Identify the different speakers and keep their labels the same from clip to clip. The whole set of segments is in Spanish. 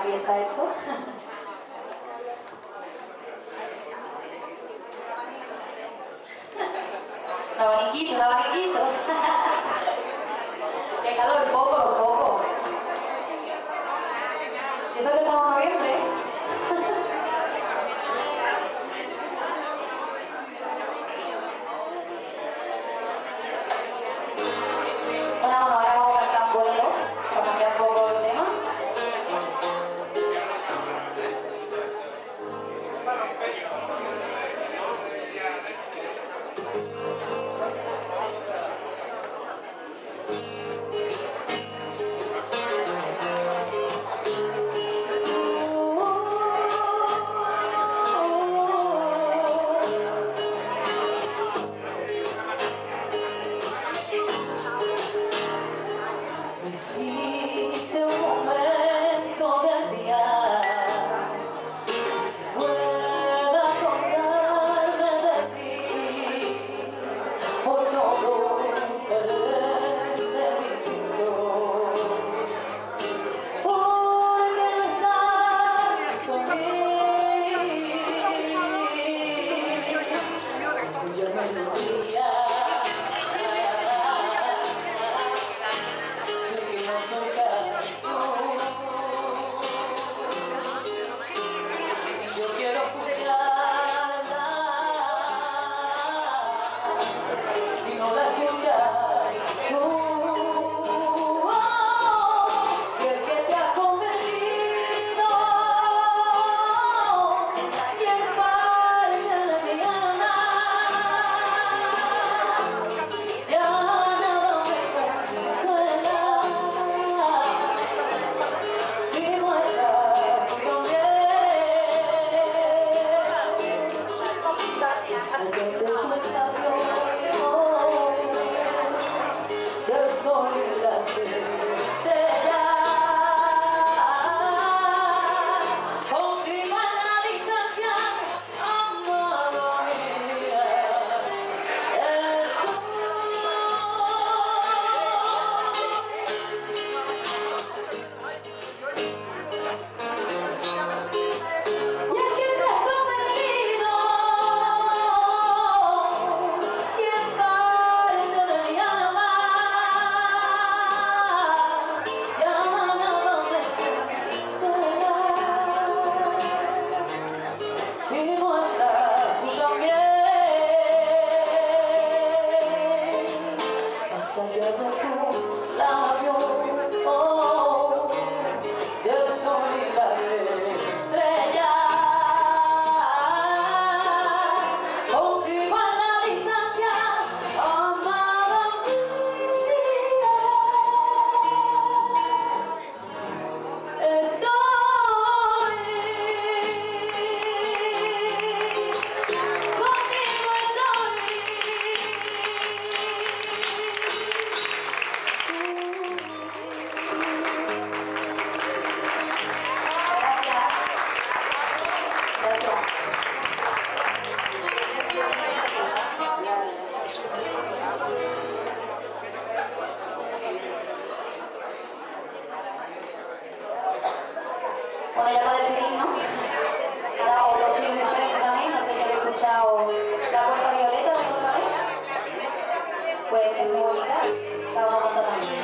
Speaker 1: aquí está hecho. El abaniquito, el abaniquito. Qué calor, poco, poco. Eso que estamos en noviembre. Bueno, ahora vamos a cantar un bolero para cambiar un poco el tema.
Speaker 2: Existe un momento del día que pueda acordarme de ti. Hoy todo parece distinto, porque no estás conmigo. Escucha melodía. Yo quiero escucharla, si no la escuchas tú, y el que te ha convertido y en parte de mi alma, ya nada me consuela. Del sol y las estrellas, contigo en la distancia, amada mía, estoy. Y el que te ha convertido y en parte de mi alma, ya nada me consuela. Si no estás tú también, más allá de tu labio, del sol y las estrellas, contigo en la distancia, amada mía, estoy. Contigo estoy.
Speaker 1: Bueno, ya para despedirnos, ahora otro chile diferente también, no sé si habéis escuchado La Puerta Violeta de Portugal. Pues es muy bonita, la vamos a cantar también.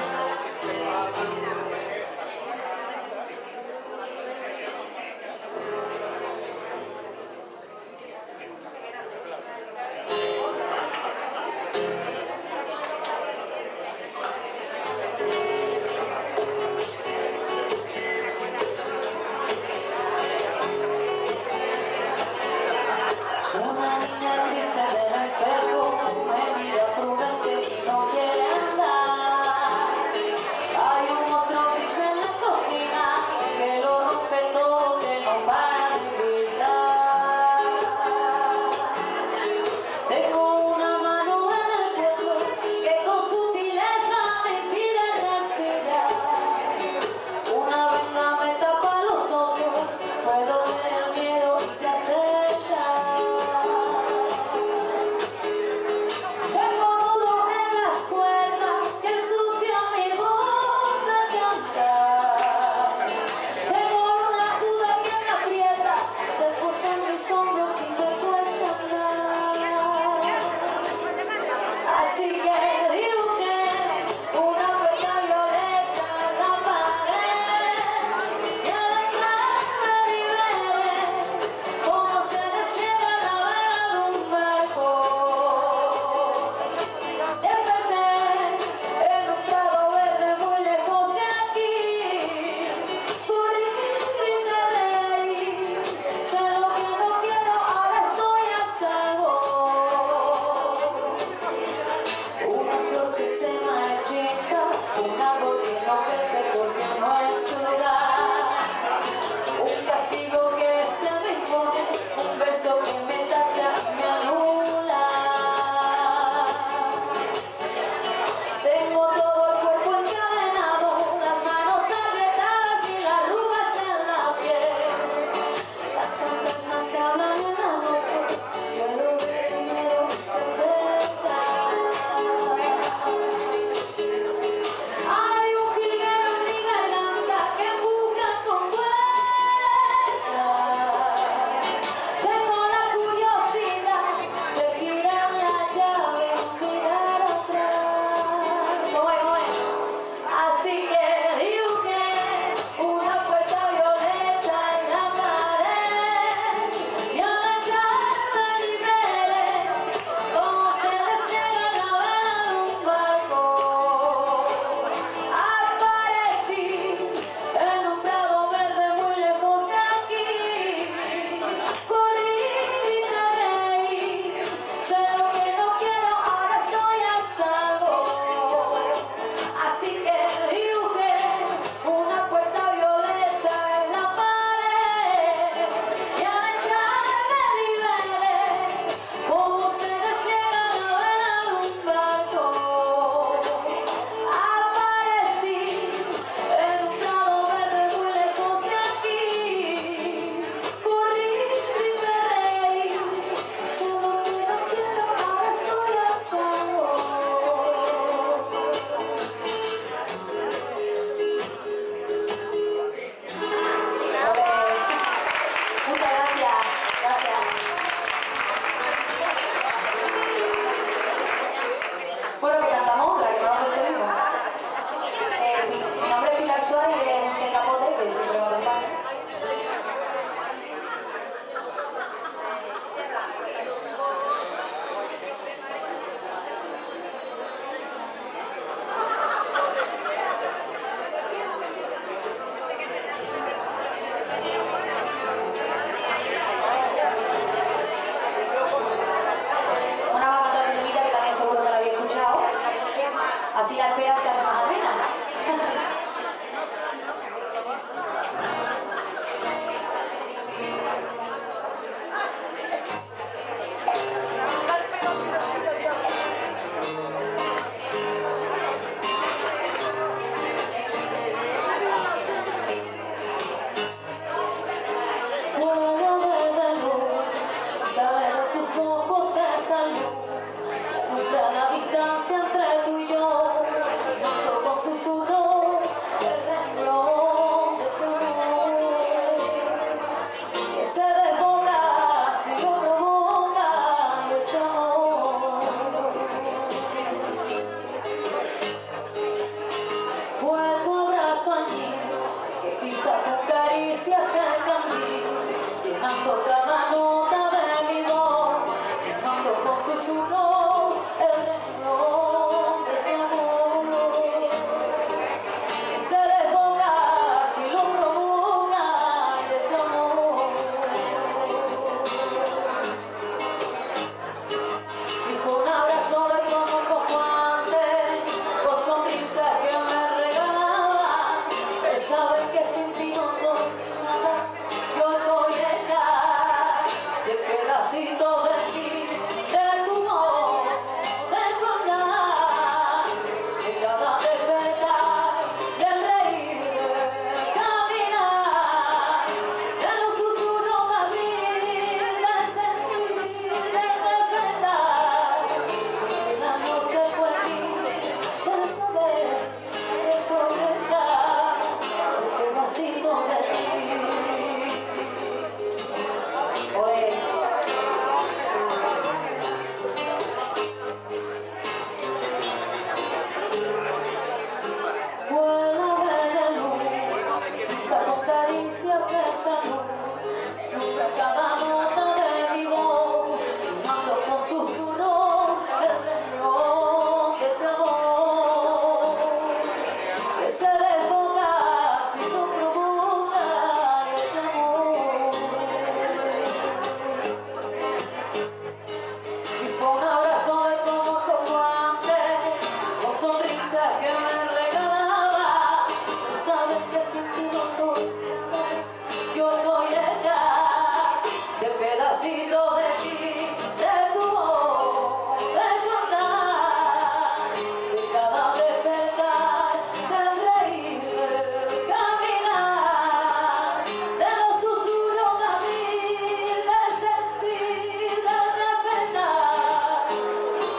Speaker 2: necesito de ti, de tu voz, de tu andar, de cada despertar, del reír, del caminar, de los susurros de abrir, del sentir, del despertar,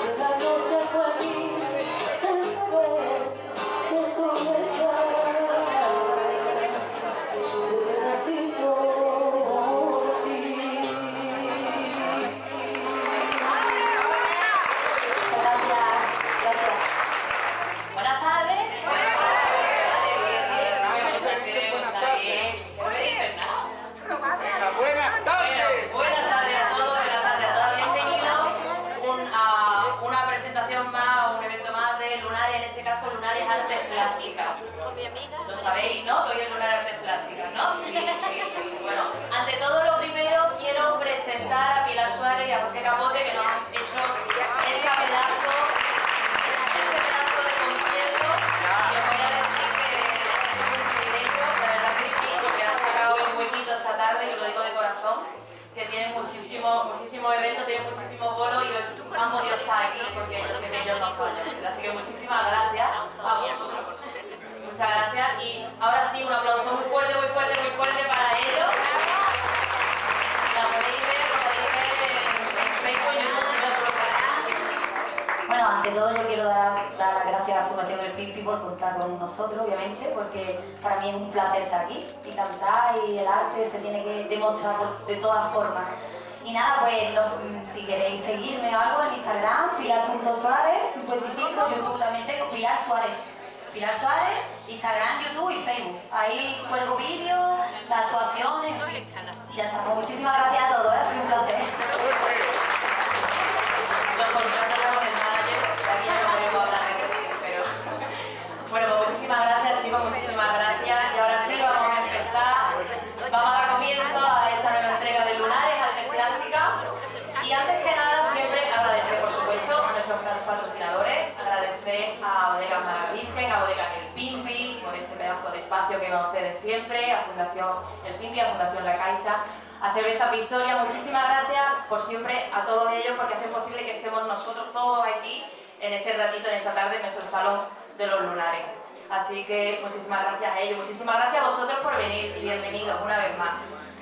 Speaker 2: de la noche por mí, del saber que soy el necesito de ti.
Speaker 1: Gracias.
Speaker 3: Buenas tardes. Vale, bien. Está bien. No me dicen nada.
Speaker 4: Buenas tardes.
Speaker 3: Buenas tardes a todos, buenas tardes a todas. Bienvenidos a una presentación más, a un evento más de Lunares, en este caso Lunares Artes Plásticas. Lo sabéis, ¿no? Que hoy es Lunares Artes Plásticas, ¿no? Sí. Bueno, ante todo lo primero quiero presentar a Pilar Suárez y a José Capote, que nos han hecho este pedazo de concierto. Que os voy a decir que es un privilegio, la verdad que sí, porque han sacado un huequito esta tarde, y os lo digo de corazón, que tienen muchísimos eventos, tienen muchísimos bolos y hoy han podido estar aquí porque yo sé que ellos no fallan. Así que muchísimas gracias a vosotros. Muchas gracias y ahora sí un aplauso muy fuerte para ellos. La podéis ver en Facebook, en YouTube, en otros canales.
Speaker 1: Bueno, ante todo yo quiero dar las gracias a la Fundación El Pimpi por contar con nosotros, obviamente, porque para mí es un placer estar aquí y cantar, y el arte se tiene que demostrar de todas formas. Y nada, pues si queréis seguirme o algo en Instagram, pilar.suárez, 55, YouTube también tengo Pilar Suárez. Pilar Suárez, Instagram, YouTube y Facebook. Ahí cuelgo vídeos, las actuaciones, en fin. Y ya está. Pues muchísimas gracias a todos, ha sido un placer.
Speaker 3: Los contratos ya con el manager, aquí ya no podemos hablar de eso, pero... Bueno, pues muchísimas gracias chicos, muchísimas gracias. Y ahora sí, vamos a empezar. Vamos a dar comienzo a esta nueva entrega de Lunares Artes Plásticas. Y antes que nada, siempre agradecer, por supuesto, a nuestros patrocinadores, agradecer a Bodegas Mala Virgen, a Bodegas El Pimpi, por este pedazo de espacio que nos cede siempre, a Fundación El Pimpi, a Fundación La Caixa, a Cerveza Victoria. Muchísimas gracias por siempre a todos ellos, porque hacen posible que estemos nosotros todos aquí en este ratito, en esta tarde, en nuestro salón de los Lunares. Así que muchísimas gracias a ellos, muchísimas gracias a vosotros por venir y bienvenidos una vez más.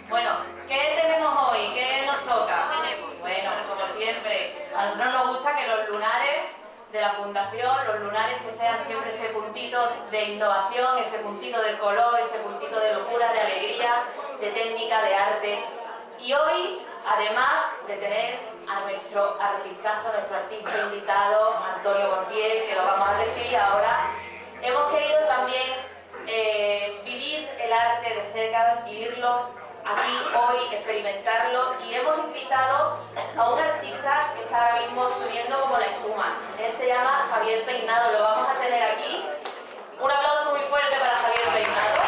Speaker 3: Bueno, ¿qué tenemos hoy? ¿Qué nos toca? Bueno, como siempre, a nosotros nos gusta que los lunares de la Fundación, los lunares que sean siempre ese puntito de innovación, ese puntito de color, ese puntito de locura, de alegría, de técnica, de arte. Y hoy, además de tener a nuestro artistazo, nuestro artista invitado, Antonio Montiel, que lo vamos a recibir ahora, hemos querido también vivir el arte de cerca, vivirlo aquí hoy, experimentarlo, y hemos invitado a un artista que está ahora mismo subiendo como la espuma. Él se llama Javier Peinado, lo vamos a tener aquí. Un aplauso muy fuerte para Javier Peinado.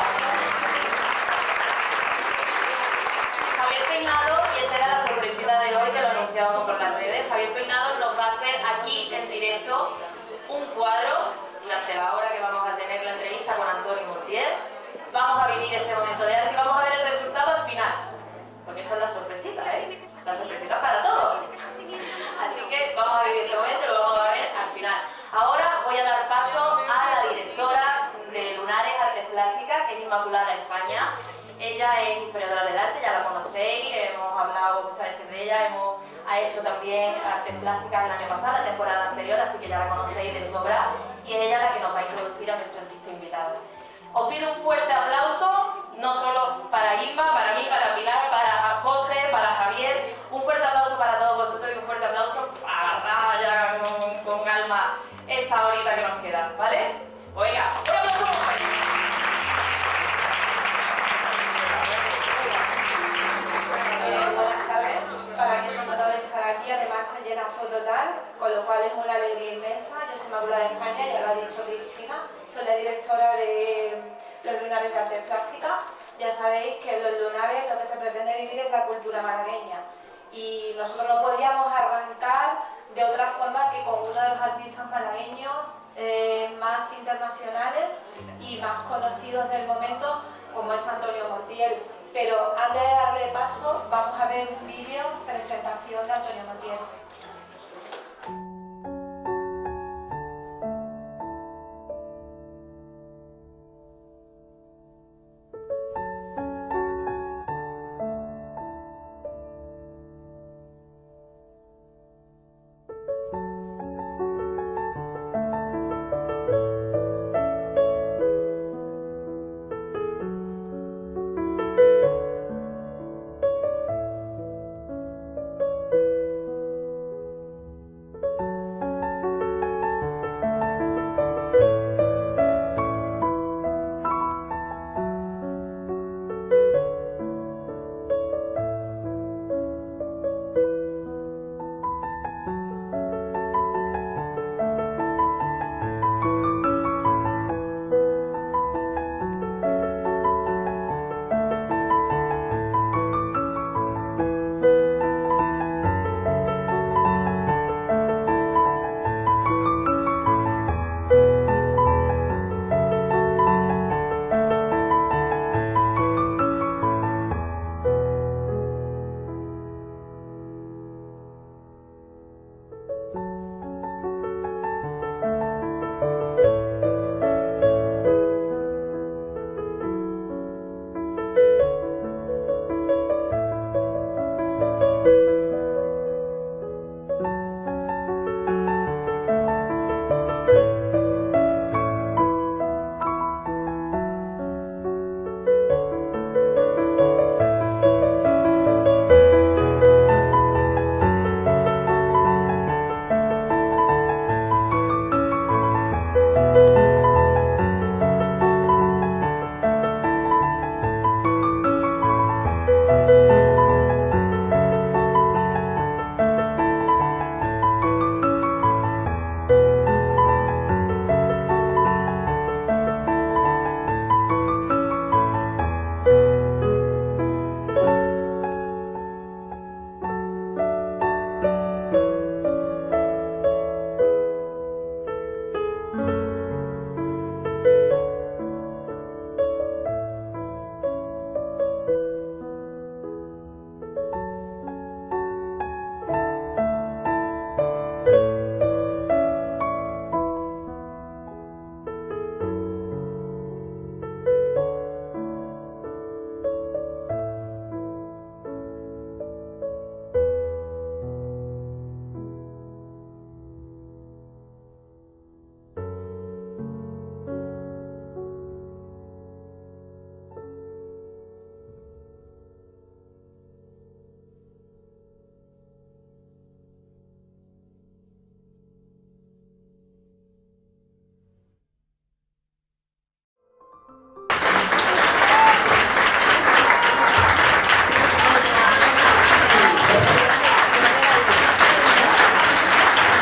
Speaker 3: Javier Peinado, y esta era la sorpresita de hoy que lo anunciábamos por las redes. Javier Peinado nos va a hacer aquí en directo un cuadro durante la hora que vamos a tener la entrevista con Antonio Montiel. Vamos a vivir ese momento de arte y vamos a ver el resultado al final, porque esta es la sorpresita, ¿eh? La sorpresita para todos. Así que vamos a vivir ese momento y lo vamos a ver al final. Ahora voy a dar paso a la directora de Lunares Artes Plásticas, que es Inmaculada España. Ella es historiadora del arte, ya la conocéis, hemos hablado muchas veces de ella, ha hecho también artes plásticas el año pasado, la temporada anterior, así que ya la conocéis de sobra, y es ella la que nos va a introducir a nuestro artista invitado. Os pido un fuerte aplauso, no solo para Inma, para mí, para Pilar, para José, para Javier. Un fuerte aplauso para todos vosotros y un fuerte aplauso para agarrar ya con calma esta horita que nos queda, ¿vale? Oiga, un aplauso muy fuerte.
Speaker 5: Buenas tardes, para mí es un honor estar aquí, además con llena fototal, con lo cual es una alegría inmensa. Yo soy Inmaculada de España, ya lo ha dicho Cristina, soy la directora de los Lunares de Artes Plásticas. Ya sabéis que en los Lunares lo que se pretende vivir es la cultura malagueña, y nosotros no podíamos arrancar de otra forma que con uno de los artistas malagueños más internacionales y más conocidos del momento, como es Antonio Montiel. Pero antes de darle paso, paso vamos a ver un vídeo presentación de Antonio Montiel.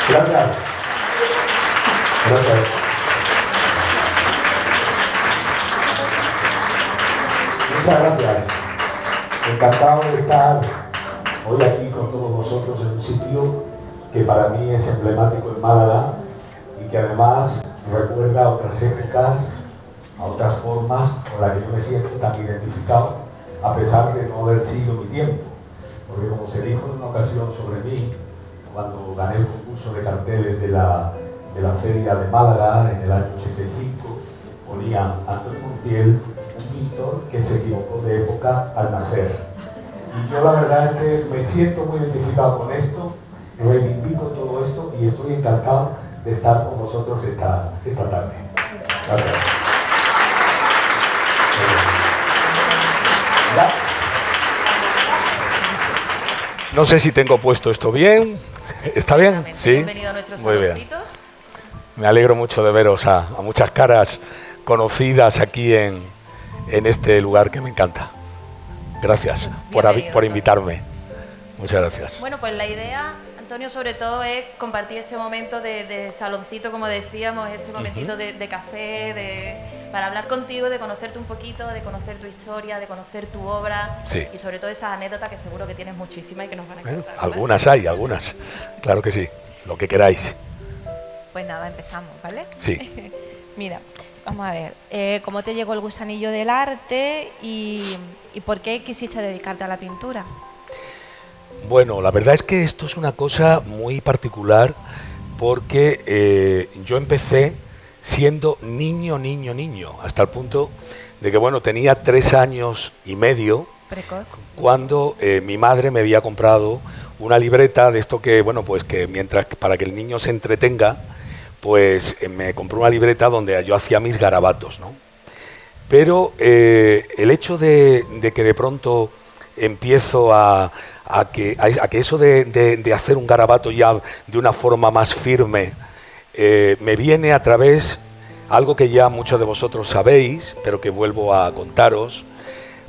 Speaker 6: Gracias. Gracias. Muchas gracias. Encantado de estar hoy aquí con todos vosotros en un sitio que para mí es emblemático en Málaga y que además recuerda a otras épocas, a otras formas con las que yo me siento tan identificado, a pesar de no haber sido mi tiempo. Porque como se dijo en una ocasión sobre mí, cuando gané el concurso de carteles de la Feria de Málaga en el año 85, ponía Antonio Montiel, un pintor que se equivocó de época al nacer. Y yo la verdad es que me siento muy identificado con esto, reivindico todo esto y estoy encantado de estar con vosotros esta tarde. Gracias. No sé si tengo puesto esto bien. ¿Está bien? Sí.
Speaker 3: Bienvenido a nuestro
Speaker 6: Muy bien.
Speaker 3: saloncito.
Speaker 6: Me alegro mucho de veros a muchas caras conocidas aquí en este lugar que me encanta. Gracias por invitarme. Muchas gracias.
Speaker 3: Bueno, pues la idea, Antonio, sobre todo es compartir este momento de saloncito, como decíamos, este momentito de café, para hablar contigo, de conocerte un poquito, de conocer tu historia, de conocer tu obra.
Speaker 6: Sí.
Speaker 3: Y sobre todo esas anécdotas que seguro que tienes muchísimas y que nos van a encantar.
Speaker 6: Algunas hay, algunas. Claro que sí. Lo que queráis.
Speaker 7: Pues nada, empezamos, ¿vale?
Speaker 6: Sí.
Speaker 7: Mira,
Speaker 5: Vamos a ver, ¿cómo te llegó el gusanillo del arte y por qué quisiste dedicarte a la pintura?
Speaker 6: Bueno, la verdad es que esto es una cosa muy particular porque yo empecé siendo niño, hasta el punto de que, bueno, tenía 3 años y medio.
Speaker 5: Precoz.
Speaker 6: Cuando mi madre me había comprado una libreta de esto que, bueno, pues que mientras, para que el niño se entretenga, pues me compró una libreta donde yo hacía mis garabatos, ¿no? Pero el hecho de que de pronto empiezo a que eso de hacer un garabato ya de una forma más firme me viene a través, algo que ya muchos de vosotros sabéis, pero que vuelvo a contaros,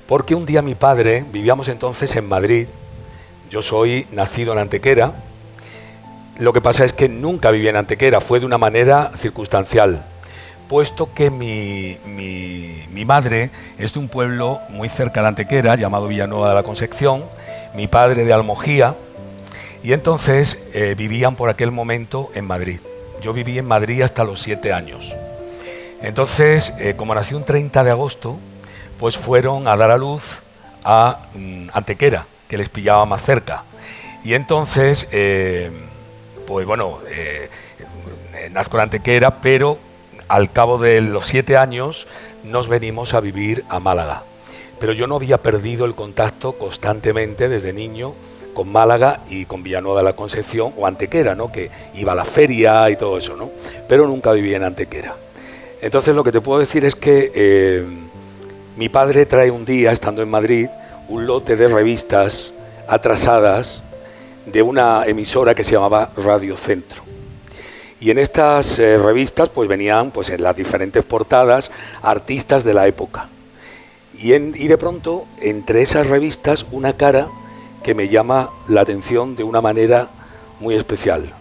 Speaker 6: porque un día mi padre, vivíamos entonces en Madrid, yo soy nacido en Antequera. Lo que pasa es que nunca viví en Antequera, fue de una manera circunstancial, puesto que mi madre es de un pueblo muy cerca de Antequera, llamado Villanueva de la Concepción, mi padre de Almojía, y entonces vivían por aquel momento en Madrid. Yo viví en Madrid hasta los 7 años. Entonces, como nací un 30 de agosto, pues fueron a dar a luz a Antequera, que les pillaba más cerca. Y entonces... pues bueno, nazco en Antequera, pero al cabo de los 7 años nos venimos a vivir a Málaga. Pero yo no había perdido el contacto constantemente desde niño con Málaga y con Villanueva de la Concepción o Antequera, ¿no? Que iba a la feria y todo eso, ¿no? Pero nunca viví en Antequera. Entonces lo que te puedo decir es que mi padre trae un día, estando en Madrid, un lote de revistas atrasadas de una emisora que se llamaba Radio Centro. Y en estas revistas pues venían pues en las diferentes portadas artistas de la época. Y de pronto, entre esas revistas, una cara que me llama la atención de una manera muy especial.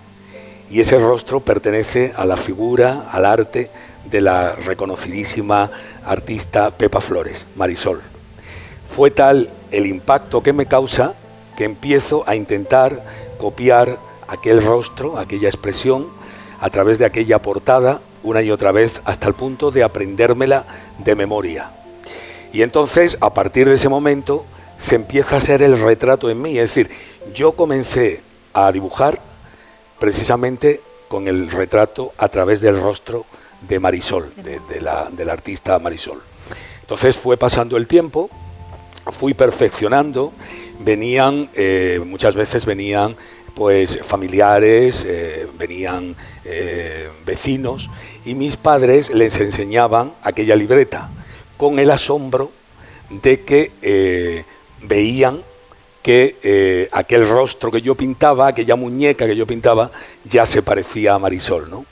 Speaker 6: Y ese rostro pertenece a la figura, al arte de la reconocidísima artista Pepa Flores, Marisol. Fue tal el impacto que me causa que empiezo a intentar copiar aquel rostro, aquella expresión, a través de aquella portada, una y otra vez, hasta el punto de aprendérmela de memoria. Y entonces, a partir de ese momento, se empieza a hacer el retrato en mí. Es decir, yo comencé a dibujar precisamente con el retrato a través del rostro de Marisol, de la artista Marisol. Entonces fue pasando el tiempo, fui perfeccionando. Venían, muchas veces venían pues familiares, venían vecinos, y mis padres les enseñaban aquella libreta con el asombro de que veían que aquel rostro que yo pintaba, aquella muñeca que yo pintaba, ya se parecía a Marisol, ¿no?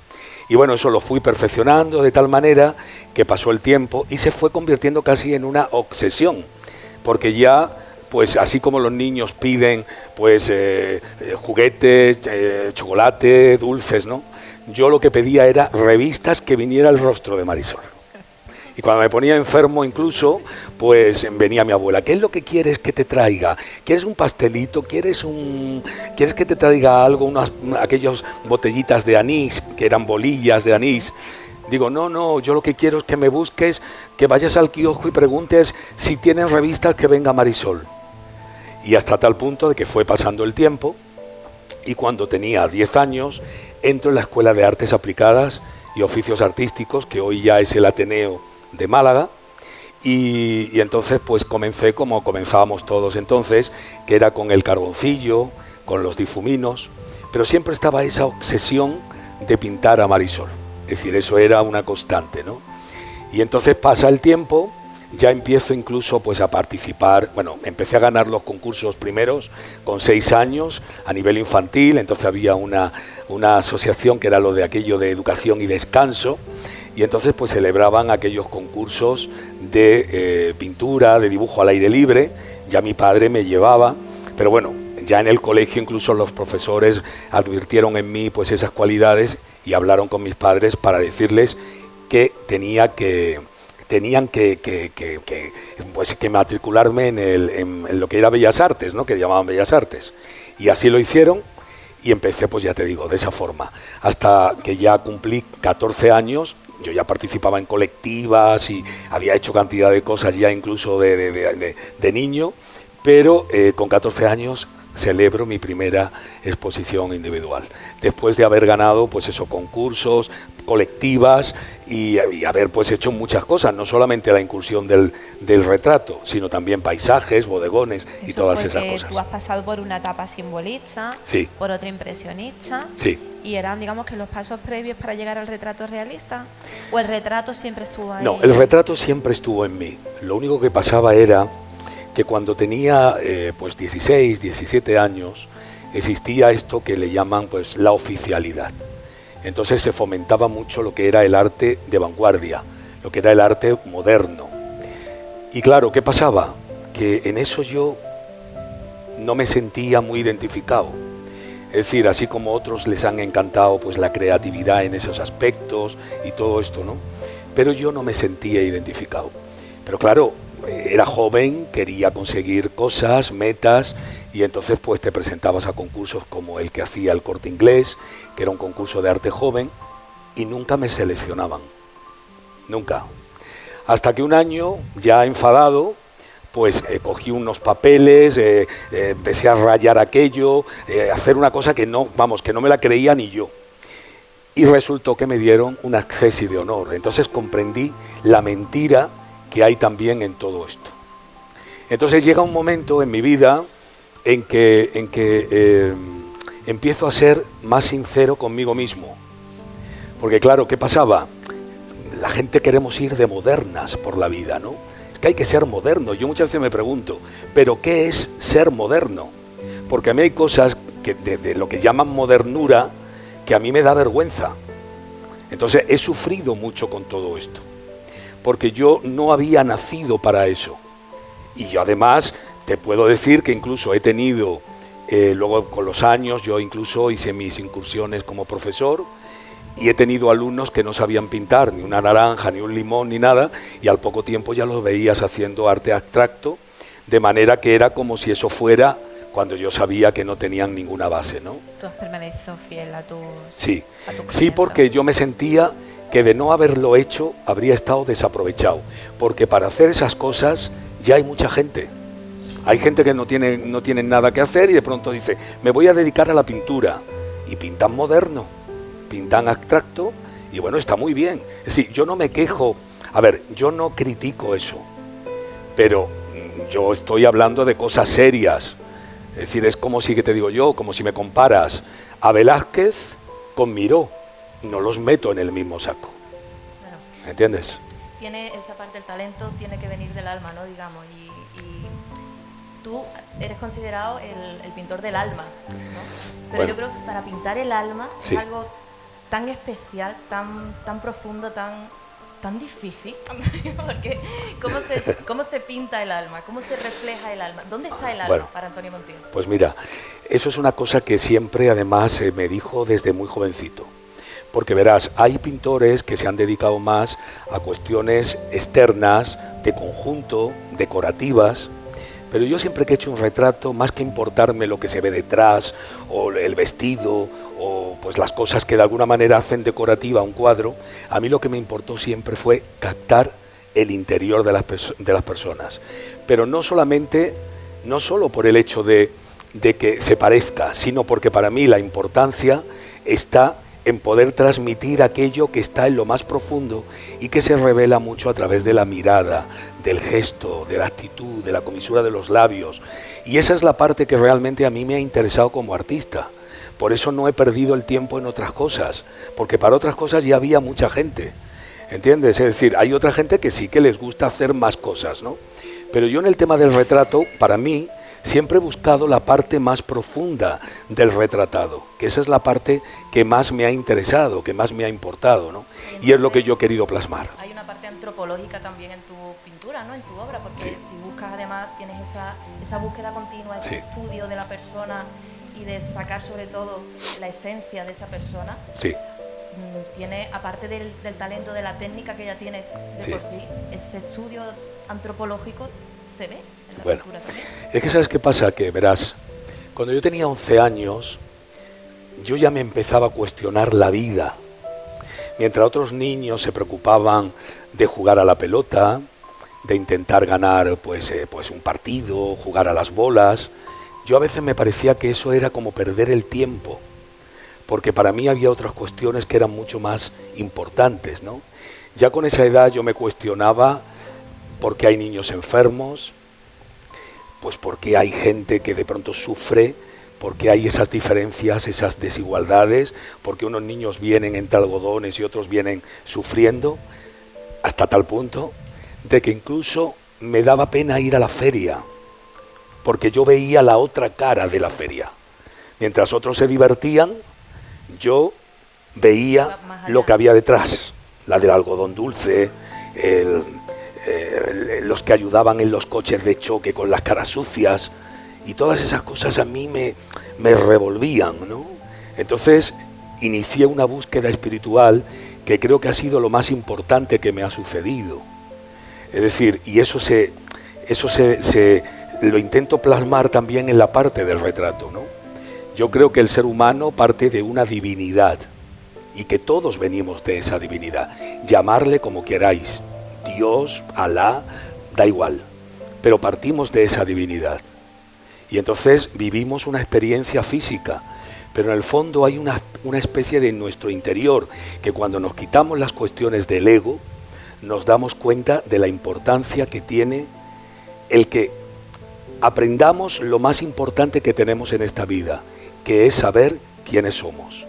Speaker 6: Y bueno, eso lo fui perfeccionando de tal manera que pasó el tiempo y se fue convirtiendo casi en una obsesión, porque ya, pues así como los niños piden pues juguetes, chocolate, dulces, ¿no? Yo lo que pedía era revistas que viniera el rostro de Marisol. Y cuando me ponía enfermo incluso, pues venía mi abuela. ¿Qué es lo que quieres que te traiga? ¿Quieres un pastelito? ¿Quieres que te traiga algo? Aquellas botellitas de anís, que eran bolillas de anís. Digo, no, yo lo que quiero es que me busques, que vayas al kiosco y preguntes si tienen revistas que venga Marisol. Y hasta tal punto de que fue pasando el tiempo, y cuando tenía 10 años, entro en la Escuela de Artes Aplicadas y Oficios Artísticos, que hoy ya es el Ateneo de Málaga, y entonces pues comencé como comenzábamos todos entonces, que era con el carboncillo, con los difuminos, pero siempre estaba esa obsesión de pintar a Marisol. Es decir, eso era una constante, ¿no? Y entonces pasa el tiempo, ya empiezo incluso pues a participar, bueno, empecé a ganar los concursos primeros con 6 años a nivel infantil. Entonces había una asociación que era lo de aquello de educación y descanso, y entonces pues celebraban aquellos concursos de pintura, de dibujo al aire libre. Ya mi padre me llevaba, pero bueno, ya en el colegio incluso los profesores advirtieron en mí pues esas cualidades y hablaron con mis padres para decirles que tenían que matricularme en lo que era Bellas Artes, ¿no? Que llamaban Bellas Artes. Y así lo hicieron, y empecé, pues ya te digo, de esa forma. Hasta que ya cumplí 14 años, yo ya participaba en colectivas y había hecho cantidad de cosas ya incluso de niño, pero con 14 años celebro mi primera exposición individual, después de haber ganado pues eso, concursos, colectivas y haber pues hecho muchas cosas, no solamente la incursión del retrato, sino también paisajes, bodegones y todas esas cosas.
Speaker 2: Tú has pasado por una etapa simbolista,
Speaker 6: sí,
Speaker 2: por otra impresionista,
Speaker 6: sí,
Speaker 2: y eran, digamos, que los pasos previos para llegar al retrato realista, o el retrato siempre estuvo ahí.
Speaker 6: no, el retrato siempre estuvo en mí, lo único que pasaba era que cuando tenía pues 16, 17 años, existía esto que le llaman pues la oficialidad. Entonces se fomentaba mucho lo que era el arte de vanguardia, lo que era el arte moderno. Y claro, ¿qué pasaba? Que en eso yo no me sentía muy identificado. Es decir, así como otros les han encantado pues la creatividad en esos aspectos y todo esto, ¿no? Pero yo no me sentía identificado. Pero claro, era joven, quería conseguir cosas, metas, y entonces pues te presentabas a concursos como el que hacía el Corte Inglés, que era un concurso de arte joven, y nunca me seleccionaban, nunca. Hasta que un año, ya enfadado, pues cogí unos papeles, empecé a rayar aquello, hacer una cosa que no, vamos, que no me la creía ni yo. Y resultó que me dieron un accesi de honor. Entonces comprendí la mentira que hay también en todo esto. Entonces llega un momento en mi vida en que empiezo a ser más sincero conmigo mismo. Porque claro, ¿qué pasaba? La gente queremos ir de modernas por la vida, ¿no? Es que hay que ser moderno. Yo muchas veces me pregunto, ¿pero qué es ser moderno? Porque a mí hay cosas que de lo que llaman modernura que a mí me da vergüenza. Entonces he sufrido mucho con todo esto, porque yo no había nacido para eso. Y yo además te puedo decir que incluso he tenido, luego con los años, yo incluso hice mis incursiones como profesor, y he tenido alumnos que no sabían pintar ni una naranja, ni un limón, ni nada, y al poco tiempo ya los veías haciendo arte abstracto, de manera que era como si eso fuera cuando yo sabía que no tenían ninguna base, ¿no?
Speaker 2: Tú has permanecido fiel a tu...
Speaker 6: Sí,
Speaker 2: a tu
Speaker 6: sí,
Speaker 2: crianza.
Speaker 6: porque yo me sentía que de no haberlo hecho habría estado desaprovechado, porque para hacer esas cosas ya hay mucha gente. Hay gente que no tiene nada que hacer y de pronto dice, me voy a dedicar a la pintura, y pintan moderno, pintan abstracto, y bueno, está muy bien. Es decir, yo no me quejo, a ver, yo no critico eso, pero yo estoy hablando de cosas serias. Es decir, es como si, que te digo yo, como si me comparas a Velázquez con Miró, no los meto en el mismo saco.
Speaker 2: Claro.
Speaker 6: ¿Entiendes?
Speaker 2: Tiene esa parte del talento, tiene que venir del alma, ¿no? Digamos, y tú eres considerado el pintor del alma, ¿no? Pero
Speaker 6: Bueno.
Speaker 2: yo creo que para pintar el alma
Speaker 6: Sí.
Speaker 2: es algo tan especial, tan profundo, tan difícil, porque ¿cómo se pinta el alma? ¿Cómo se refleja el alma? ¿Dónde está el alma
Speaker 6: Bueno.
Speaker 2: para Antonio Montiel?
Speaker 6: Pues mira, eso es una cosa que siempre además me dijo desde muy jovencito. Porque verás, hay pintores que se han dedicado más a cuestiones externas, de conjunto, decorativas, pero yo siempre que he hecho un retrato, más que importarme lo que se ve detrás, o el vestido, o pues las cosas que de alguna manera hacen decorativa un cuadro, a mí lo que me importó siempre fue captar el interior de las personas. Pero no solo por el hecho de que se parezca, sino porque para mí la importancia está en poder transmitir aquello que está en lo más profundo y que se revela mucho a través de la mirada, del gesto, de la actitud, de la comisura de los labios. Y esa es la parte que realmente a mí me ha interesado como artista. Por eso no he perdido el tiempo en otras cosas, porque para otras cosas ya había mucha gente, ¿entiendes? Es decir, hay otra gente que sí que les gusta hacer más cosas, ¿no? Pero yo en el tema del retrato, para mí, siempre he buscado la parte más profunda del retratado, que esa es la parte que más me ha interesado, que más me ha importado, ¿no? Y es lo que yo he querido plasmar.
Speaker 2: Hay una parte antropológica también en tu pintura, ¿no? En tu obra, porque
Speaker 6: Sí.
Speaker 2: si buscas además, tienes esa búsqueda continua, ese
Speaker 6: Sí.
Speaker 2: estudio de la persona y de sacar sobre todo la esencia de esa persona.
Speaker 6: Sí,
Speaker 2: Tiene, aparte del talento, de la técnica que ya tienes de
Speaker 6: Sí.
Speaker 2: por sí, ese estudio antropológico se ve en la
Speaker 6: Bueno.
Speaker 2: pintura también.
Speaker 6: es que ¿sabes qué pasa? Que verás, cuando yo tenía 11 años, yo ya me empezaba a cuestionar la vida. Mientras otros niños se preocupaban de jugar a la pelota, de intentar ganar pues un partido, jugar a las bolas, yo a veces me parecía que eso era como perder el tiempo, porque para mí había otras cuestiones que eran mucho más importantes, ¿no? Ya con esa edad yo me cuestionaba por qué hay niños enfermos, pues por qué hay gente que de pronto sufre, por qué hay esas diferencias, esas desigualdades, por qué unos niños vienen entre algodones y otros vienen sufriendo, hasta tal punto de que incluso me daba pena ir a la feria, porque yo veía la otra cara de la feria. Mientras otros se divertían, yo veía lo que había detrás, la del algodón dulce, los que ayudaban en los coches de choque con las caras sucias, y todas esas cosas a mí me revolvían, ¿no? Entonces inicié una búsqueda espiritual que creo que ha sido lo más importante que me ha sucedido. Es decir, y eso lo intento plasmar también en la parte del retrato, ¿no? Yo creo que el ser humano parte de una divinidad y que todos venimos de esa divinidad. Llamarle como queráis, Dios, Alá, da igual, pero partimos de esa divinidad. Y entonces vivimos una experiencia física, pero en el fondo hay una especie de nuestro interior, que cuando nos quitamos las cuestiones del ego, nos damos cuenta de la importancia que tiene el que aprendamos lo más importante que tenemos en esta vida, que es saber quiénes somos.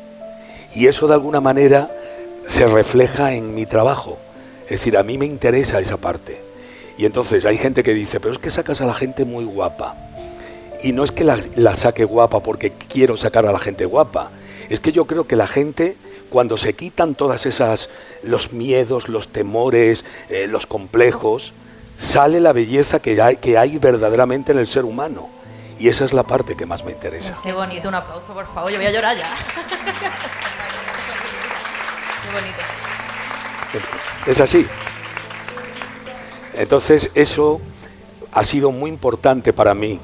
Speaker 6: Y eso de alguna manera se refleja en mi trabajo. Es decir, a mí me interesa esa parte. Y entonces hay gente que dice, pero es que sacas a la gente muy guapa. Y no es que la saque guapa porque quiero sacar a la gente guapa. Es que yo creo que la gente, cuando se quitan todas esas, los miedos, los temores, los complejos, sale la belleza que hay verdaderamente en el ser humano. Y esa es la parte que más me interesa.
Speaker 3: Qué bonito, un aplauso, por favor, yo voy a llorar ya. Qué bonito.
Speaker 6: Es así. Entonces eso ha sido muy importante para mí.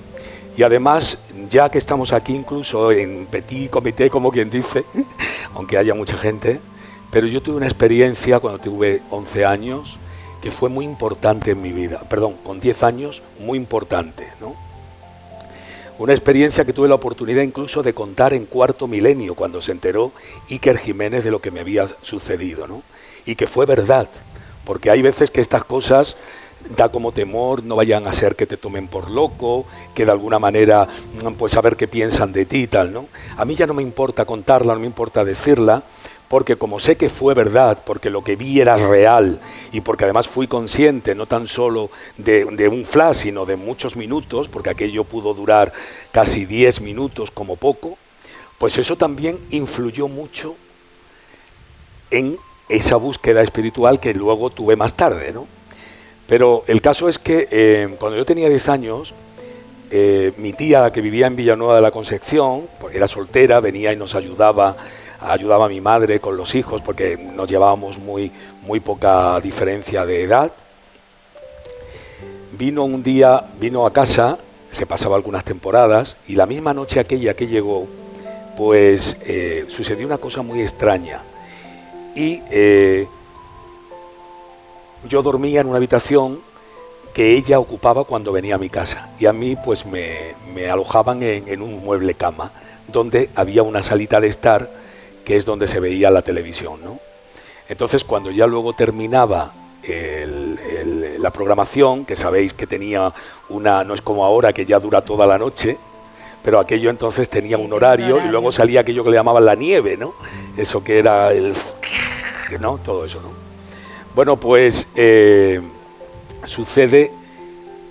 Speaker 6: Y además, ya que estamos aquí incluso en petit comité, como quien dice, aunque haya mucha gente, pero yo tuve una experiencia cuando tuve 11 años que fue muy importante en mi vida. Perdón, con 10 años, muy importante, ¿no? Una experiencia que tuve la oportunidad incluso de contar en Cuarto Milenio, cuando se enteró Iker Jiménez de lo que me había sucedido, ¿no? Y que fue verdad, porque hay veces que estas cosas da como temor, no vayan a ser que te tomen por loco, que de alguna manera, pues a ver qué piensan de ti y tal, ¿no? A mí ya no me importa contarla, no me importa decirla, porque como sé que fue verdad, porque lo que vi era real y porque además fui consciente no tan solo de un flash, sino de muchos minutos, porque aquello pudo durar casi 10 minutos como poco, pues eso también influyó mucho en esa búsqueda espiritual que luego tuve más tarde, ¿no? Pero el caso es que cuando yo tenía 10 años, mi tía, que vivía en Villanueva de la Concepción, pues era soltera, venía y nos ayudaba a mi madre con los hijos, porque nos llevábamos muy poca diferencia de edad. Vino un día, vino a casa, se pasaba algunas temporadas, y la misma noche aquella que llegó, pues sucedió una cosa muy extraña. Y yo dormía en una habitación que ella ocupaba cuando venía a mi casa, y a mí pues me alojaban en un mueble cama, donde había una salita de estar, que es donde se veía la televisión, ¿no? Entonces, cuando ya luego terminaba la programación, que sabéis que tenía no es como ahora que ya dura toda la noche, pero aquello entonces tenía un horario, y luego salía aquello que le llamaban la nieve, ¿no? Eso que era ¿no? Todo eso, ¿no? Bueno, pues sucede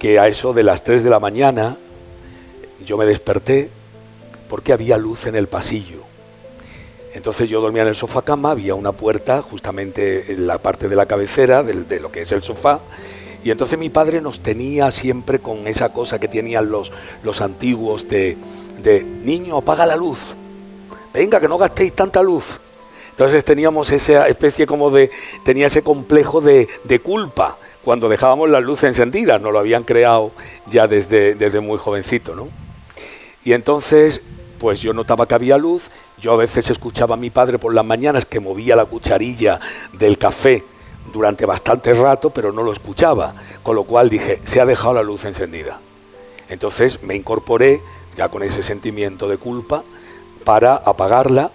Speaker 6: que a eso de las 3 de la mañana yo me desperté porque había luz en el pasillo. Entonces yo dormía en el sofá cama, había una puerta justamente en la parte de la cabecera de lo que es el sofá, y entonces mi padre nos tenía siempre con esa cosa que tenían los antiguos de niño, apaga la luz, venga que no gastéis tanta luz. Entonces teníamos esa especie como tenía ese complejo de culpa cuando dejábamos las luces encendidas, nos lo habían creado ya desde muy jovencito, ¿no? Y entonces pues yo notaba que había luz. Yo a veces escuchaba a mi padre por las mañanas que movía la cucharilla del café durante bastante rato, pero no lo escuchaba, con lo cual dije, se ha dejado la luz encendida. Entonces me incorporé, ya con ese sentimiento de culpa, para apagarla.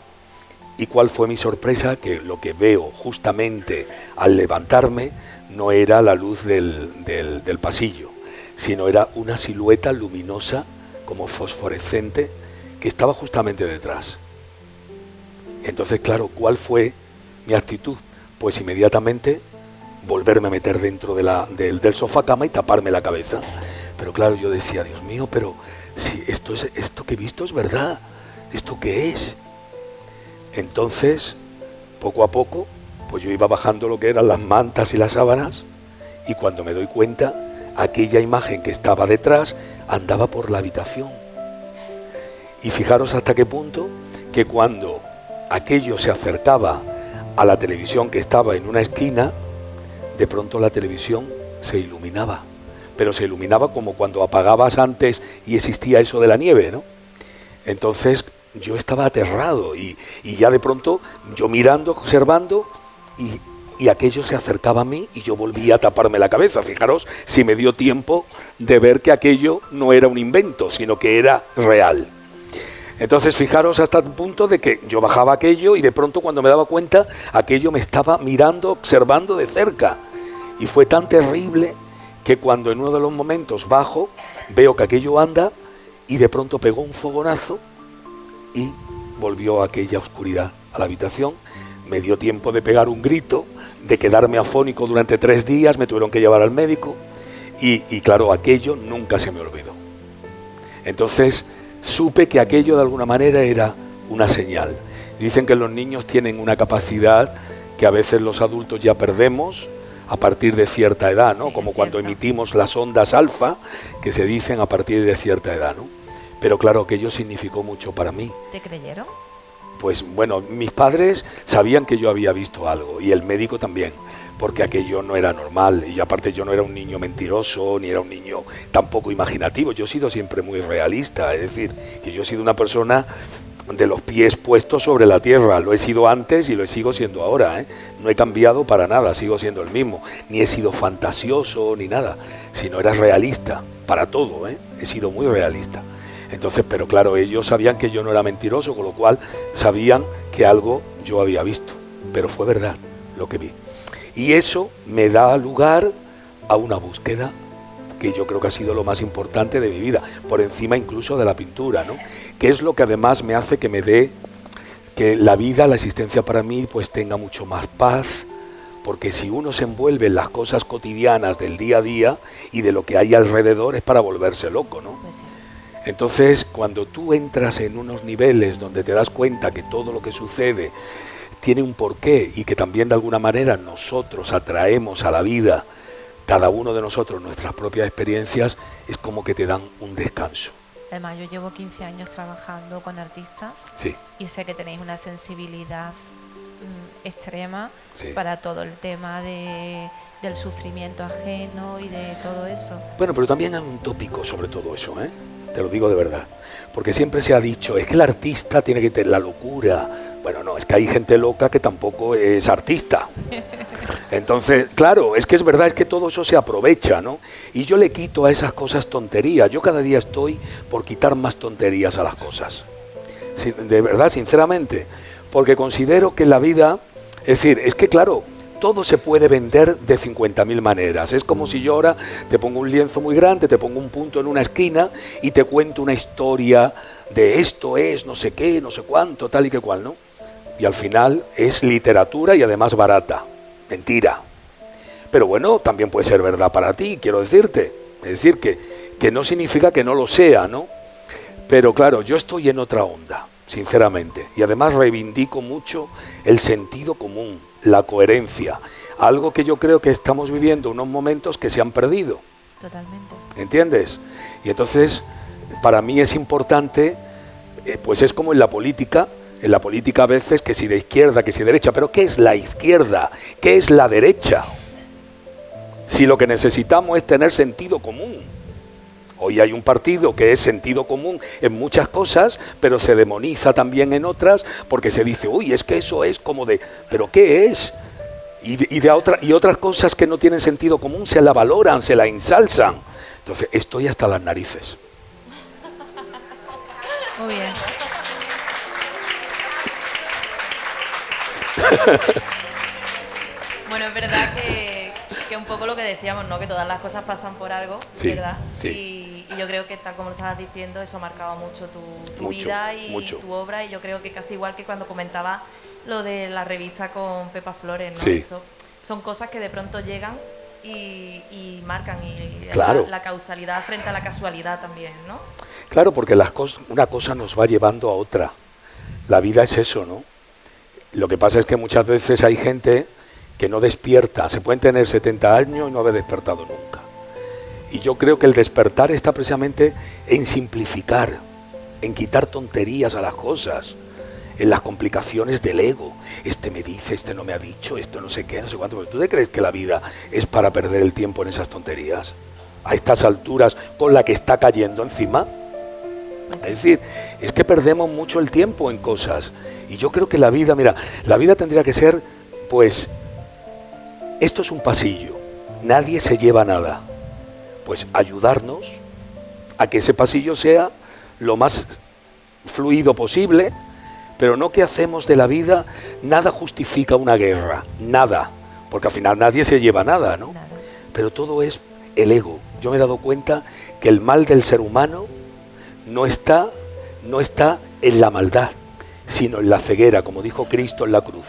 Speaker 6: ¿Y cuál fue mi sorpresa? Que lo que veo justamente al levantarme no era la luz del pasillo, sino era una silueta luminosa, como fosforescente, que estaba justamente detrás. Entonces, claro, ¿cuál fue mi actitud? Pues inmediatamente volverme a meter dentro del sofá cama y taparme la cabeza. Pero claro, yo decía, Dios mío, pero si esto que he visto es verdad, ¿esto qué es? Entonces, poco a poco, pues yo iba bajando lo que eran las mantas y las sábanas, y cuando me doy cuenta, aquella imagen que estaba detrás andaba por la habitación. Y fijaros hasta qué punto que cuando aquello se acercaba a la televisión que estaba en una esquina, de pronto la televisión se iluminaba, pero se iluminaba como cuando apagabas antes y existía eso de la nieve, ¿no? Entonces yo estaba aterrado y ya de pronto yo mirando, observando, y aquello se acercaba a mí y yo volvía a taparme la cabeza. Fijaros si me dio tiempo de ver que aquello no era un invento, sino que era real. Entonces fijaros hasta el punto de que yo bajaba aquello y de pronto cuando me daba cuenta, aquello me estaba mirando, observando de cerca. Y fue tan terrible que cuando en uno de los momentos bajo, veo que aquello anda y de pronto pegó un fogonazo y volvió aquella oscuridad a la habitación. Me dio tiempo de pegar un grito, de quedarme afónico durante 3 días, me tuvieron que llevar al médico y claro, aquello nunca se me olvidó. Entonces supe que aquello de alguna manera era una señal. Dicen que los niños tienen una capacidad que a veces los adultos ya perdemos a partir de cierta edad, ¿no? Sí, como cuando emitimos las ondas alfa, que se dicen a partir de cierta edad, ¿no? Pero claro, aquello significó mucho para mí.
Speaker 2: ¿Te creyeron?
Speaker 6: Pues bueno, mis padres sabían que yo había visto algo y el médico también, porque aquello no era normal y aparte yo no era un niño mentiroso ni era un niño tampoco imaginativo. Yo he sido siempre muy realista, es decir, que yo he sido una persona de los pies puestos sobre la tierra. Lo he sido antes y lo sigo siendo ahora, ¿eh? No he cambiado para nada, sigo siendo el mismo. Ni he sido fantasioso ni nada, sino era realista para todo, ¿eh? He sido muy realista. Entonces, pero claro, ellos sabían que yo no era mentiroso, con lo cual sabían que algo yo había visto, pero fue verdad lo que vi. Y eso me da lugar a una búsqueda que yo creo que ha sido lo más importante de mi vida, por encima incluso de la pintura, ¿no? Que es lo que además me hace que me dé, que la vida, la existencia para mí, pues tenga mucho más paz, porque si uno se envuelve en las cosas cotidianas del día a día y de lo que hay alrededor es para volverse loco, ¿no?
Speaker 2: Pues sí.
Speaker 6: Entonces, cuando tú entras en unos niveles donde te das cuenta que todo lo que sucede tiene un porqué y que también de alguna manera nosotros atraemos a la vida, cada uno de nosotros, nuestras propias experiencias, es como que te dan un descanso.
Speaker 2: Además, yo llevo 15 años trabajando con artistas,
Speaker 6: Sí.
Speaker 2: y sé que tenéis una sensibilidad extrema,
Speaker 6: Sí.
Speaker 2: para todo el tema del sufrimiento ajeno y de todo eso.
Speaker 6: Bueno, pero también hay un tópico sobre todo eso, ¿eh? Te lo digo de verdad. Porque siempre se ha dicho, es que el artista tiene que tener la locura. Bueno, no, es que hay gente loca que tampoco es artista. Entonces, claro, es que es verdad, es que todo eso se aprovecha, ¿no? Y yo le quito a esas cosas tonterías. Yo cada día estoy por quitar más tonterías a las cosas. De verdad, sinceramente. Porque considero que la vida, es decir, es que claro, todo se puede vender de 50.000 maneras. Es como si yo ahora te pongo un lienzo muy grande, te pongo un punto en una esquina y te cuento una historia de esto es, no sé qué, no sé cuánto, tal y que cual, ¿no? Y al final es literatura y además barata. Mentira. Pero bueno, también puede ser verdad para ti, quiero decirte. Es decir, que no significa que no lo sea, ¿no? Pero claro, yo estoy en otra onda, sinceramente. Y además reivindico mucho el sentido común, la coherencia. Algo que yo creo que estamos viviendo unos momentos que se han perdido.
Speaker 2: Totalmente.
Speaker 6: ¿Entiendes? Y entonces, para mí es importante, pues es como en la política a veces que si de izquierda, que si de derecha, pero ¿qué es la izquierda? ¿Qué es la derecha? Si lo que necesitamos es tener sentido común. Hoy hay un partido que es sentido común en muchas cosas, pero se demoniza también en otras, porque se dice, uy, es que eso es como de... ¿Pero qué es? Y otras cosas que no tienen sentido común se la valoran, se la ensalzan. Entonces, estoy hasta las narices.
Speaker 3: Muy bien. Bueno, es verdad que un poco lo que decíamos, ¿no? Que todas las cosas pasan por algo,
Speaker 6: sí,
Speaker 3: ¿verdad?
Speaker 6: Sí.
Speaker 3: Y yo creo que, tal como lo estabas diciendo, eso ha marcado mucho tu vida y tu obra. Y yo creo que casi igual que cuando comentaba lo de la revista con Pepa Flores, ¿no?
Speaker 6: Sí.
Speaker 3: Eso son cosas que de pronto llegan y marcan y
Speaker 6: claro.
Speaker 3: la causalidad frente a la casualidad también, ¿no?
Speaker 6: Claro, porque una cosa nos va llevando a otra. La vida es eso, ¿no? Lo que pasa es que muchas veces hay gente que no despierta. Se pueden tener 70 años y no haber despertado nunca. Y yo creo que el despertar está precisamente en simplificar, en quitar tonterías a las cosas, en las complicaciones del ego. Este me dice, este no me ha dicho, esto no sé qué, no sé cuánto. ¿Pero tú te crees que la vida es para perder el tiempo en esas tonterías? A estas alturas, con la que está cayendo encima. Es decir, es que perdemos mucho el tiempo en cosas. Y yo creo que la vida, mira, la vida tendría que ser, pues, esto es un pasillo, nadie se lleva nada. Pues ayudarnos a que ese pasillo sea lo más fluido posible, pero no que hacemos de la vida, nada justifica una guerra, nada, porque al final nadie se lleva nada, ¿no? Nada. Pero todo es el ego. Yo me he dado cuenta que el mal del ser humano no está en la maldad, sino en la ceguera, como dijo Cristo en la cruz.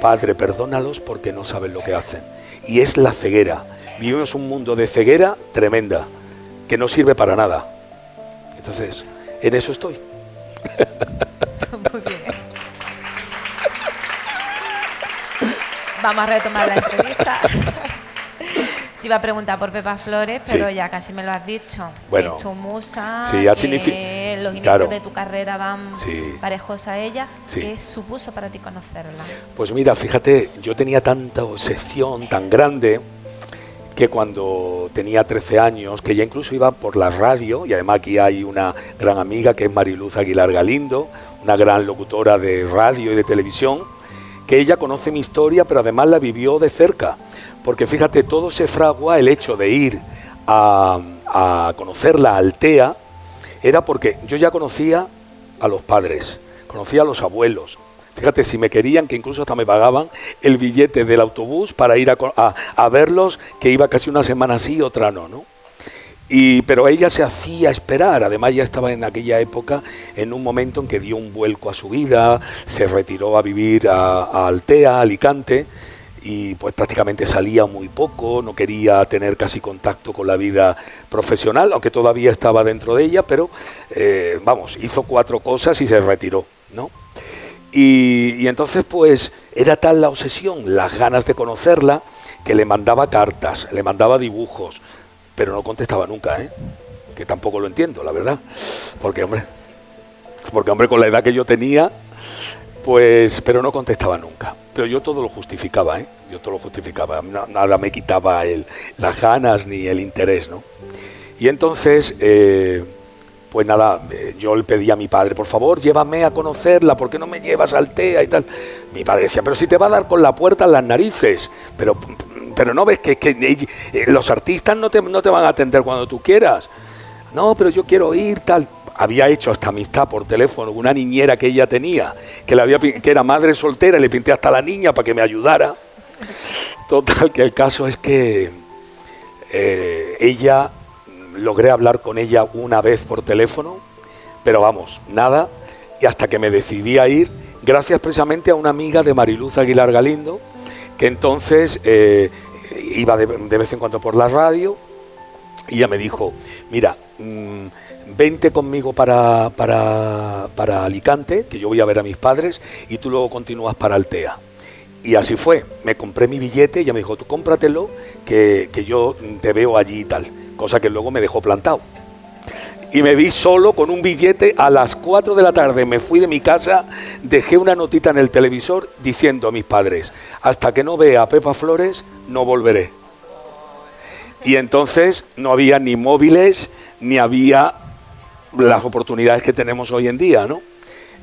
Speaker 6: Padre, perdónalos porque no saben lo que hacen. Y es la ceguera. Vivimos un mundo de ceguera tremenda, que no sirve para nada. Entonces, en eso estoy.
Speaker 2: Muy bien. Vamos a retomar la entrevista. Te iba a preguntar por Pepa Flores, pero sí, ya casi me lo has dicho.
Speaker 6: Bueno,
Speaker 2: es tu musa,
Speaker 6: sí,
Speaker 2: los inicios
Speaker 6: claro,
Speaker 2: de tu carrera van
Speaker 6: sí,
Speaker 2: parejos a ella.
Speaker 6: Sí.
Speaker 2: ¿Qué supuso para ti conocerla?
Speaker 6: Pues mira, fíjate, yo tenía tanta obsesión tan grande que cuando tenía 13 años, que ya incluso iba por la radio, y además aquí hay una gran amiga que es Mariluz Aguilar Galindo, una gran locutora de radio y de televisión, que ella conoce mi historia, pero además la vivió de cerca. Porque fíjate, todo se fragua, el hecho de ir a conocer la Altea, era porque yo ya conocía a los padres, conocía a los abuelos. Fíjate, si me querían, que incluso hasta me pagaban el billete del autobús para ir a verlos, que iba casi una semana sí, otra no, ¿no? Pero ella se hacía esperar, además ya estaba en aquella época en un momento en que dio un vuelco a su vida, se retiró a vivir a Altea, a Alicante, y pues prácticamente salía muy poco, no quería tener casi contacto con la vida profesional, aunque todavía estaba dentro de ella, pero vamos, hizo 4 cosas y se retiró, ¿no? Y entonces pues era tal la obsesión, las ganas de conocerla, que le mandaba cartas, le mandaba dibujos, pero no contestaba nunca, ¿eh? Que tampoco lo entiendo, la verdad, porque hombre, con la edad que yo tenía, pues, pero no contestaba nunca. Pero yo todo lo justificaba, ¿eh? Yo todo lo justificaba, nada me quitaba las ganas ni el interés, ¿no? Y entonces, pues nada, yo le pedí a mi padre, por favor, llévame a conocerla, ¿por qué no me llevas a Altea y tal? Mi padre decía, pero si te va a dar con la puerta en las narices, pero no ves que los artistas no te van a atender cuando tú quieras. No, pero yo quiero ir, tal. Había hecho hasta amistad por teléfono con una niñera que ella tenía, que era madre soltera, y le pinté hasta a la niña para que me ayudara. Total, que el caso es que logré hablar con ella una vez por teléfono, pero vamos, nada, y hasta que me decidí a ir, gracias precisamente a una amiga de Mariluz Aguilar Galindo, que entonces iba de vez en cuando por la radio, y ella me dijo, mira, vente conmigo para Alicante, que yo voy a ver a mis padres, y tú luego continúas para Altea. Y así fue, me compré mi billete y ella me dijo, tú cómpratelo, que yo te veo allí y tal, cosa que luego me dejó plantado. Y me vi solo con un billete a las 4 de la tarde, me fui de mi casa, dejé una notita en el televisor diciendo a mis padres, hasta que no vea a Pepa Flores, no volveré. Y entonces no había ni móviles, ni había las oportunidades que tenemos hoy en día, ¿no?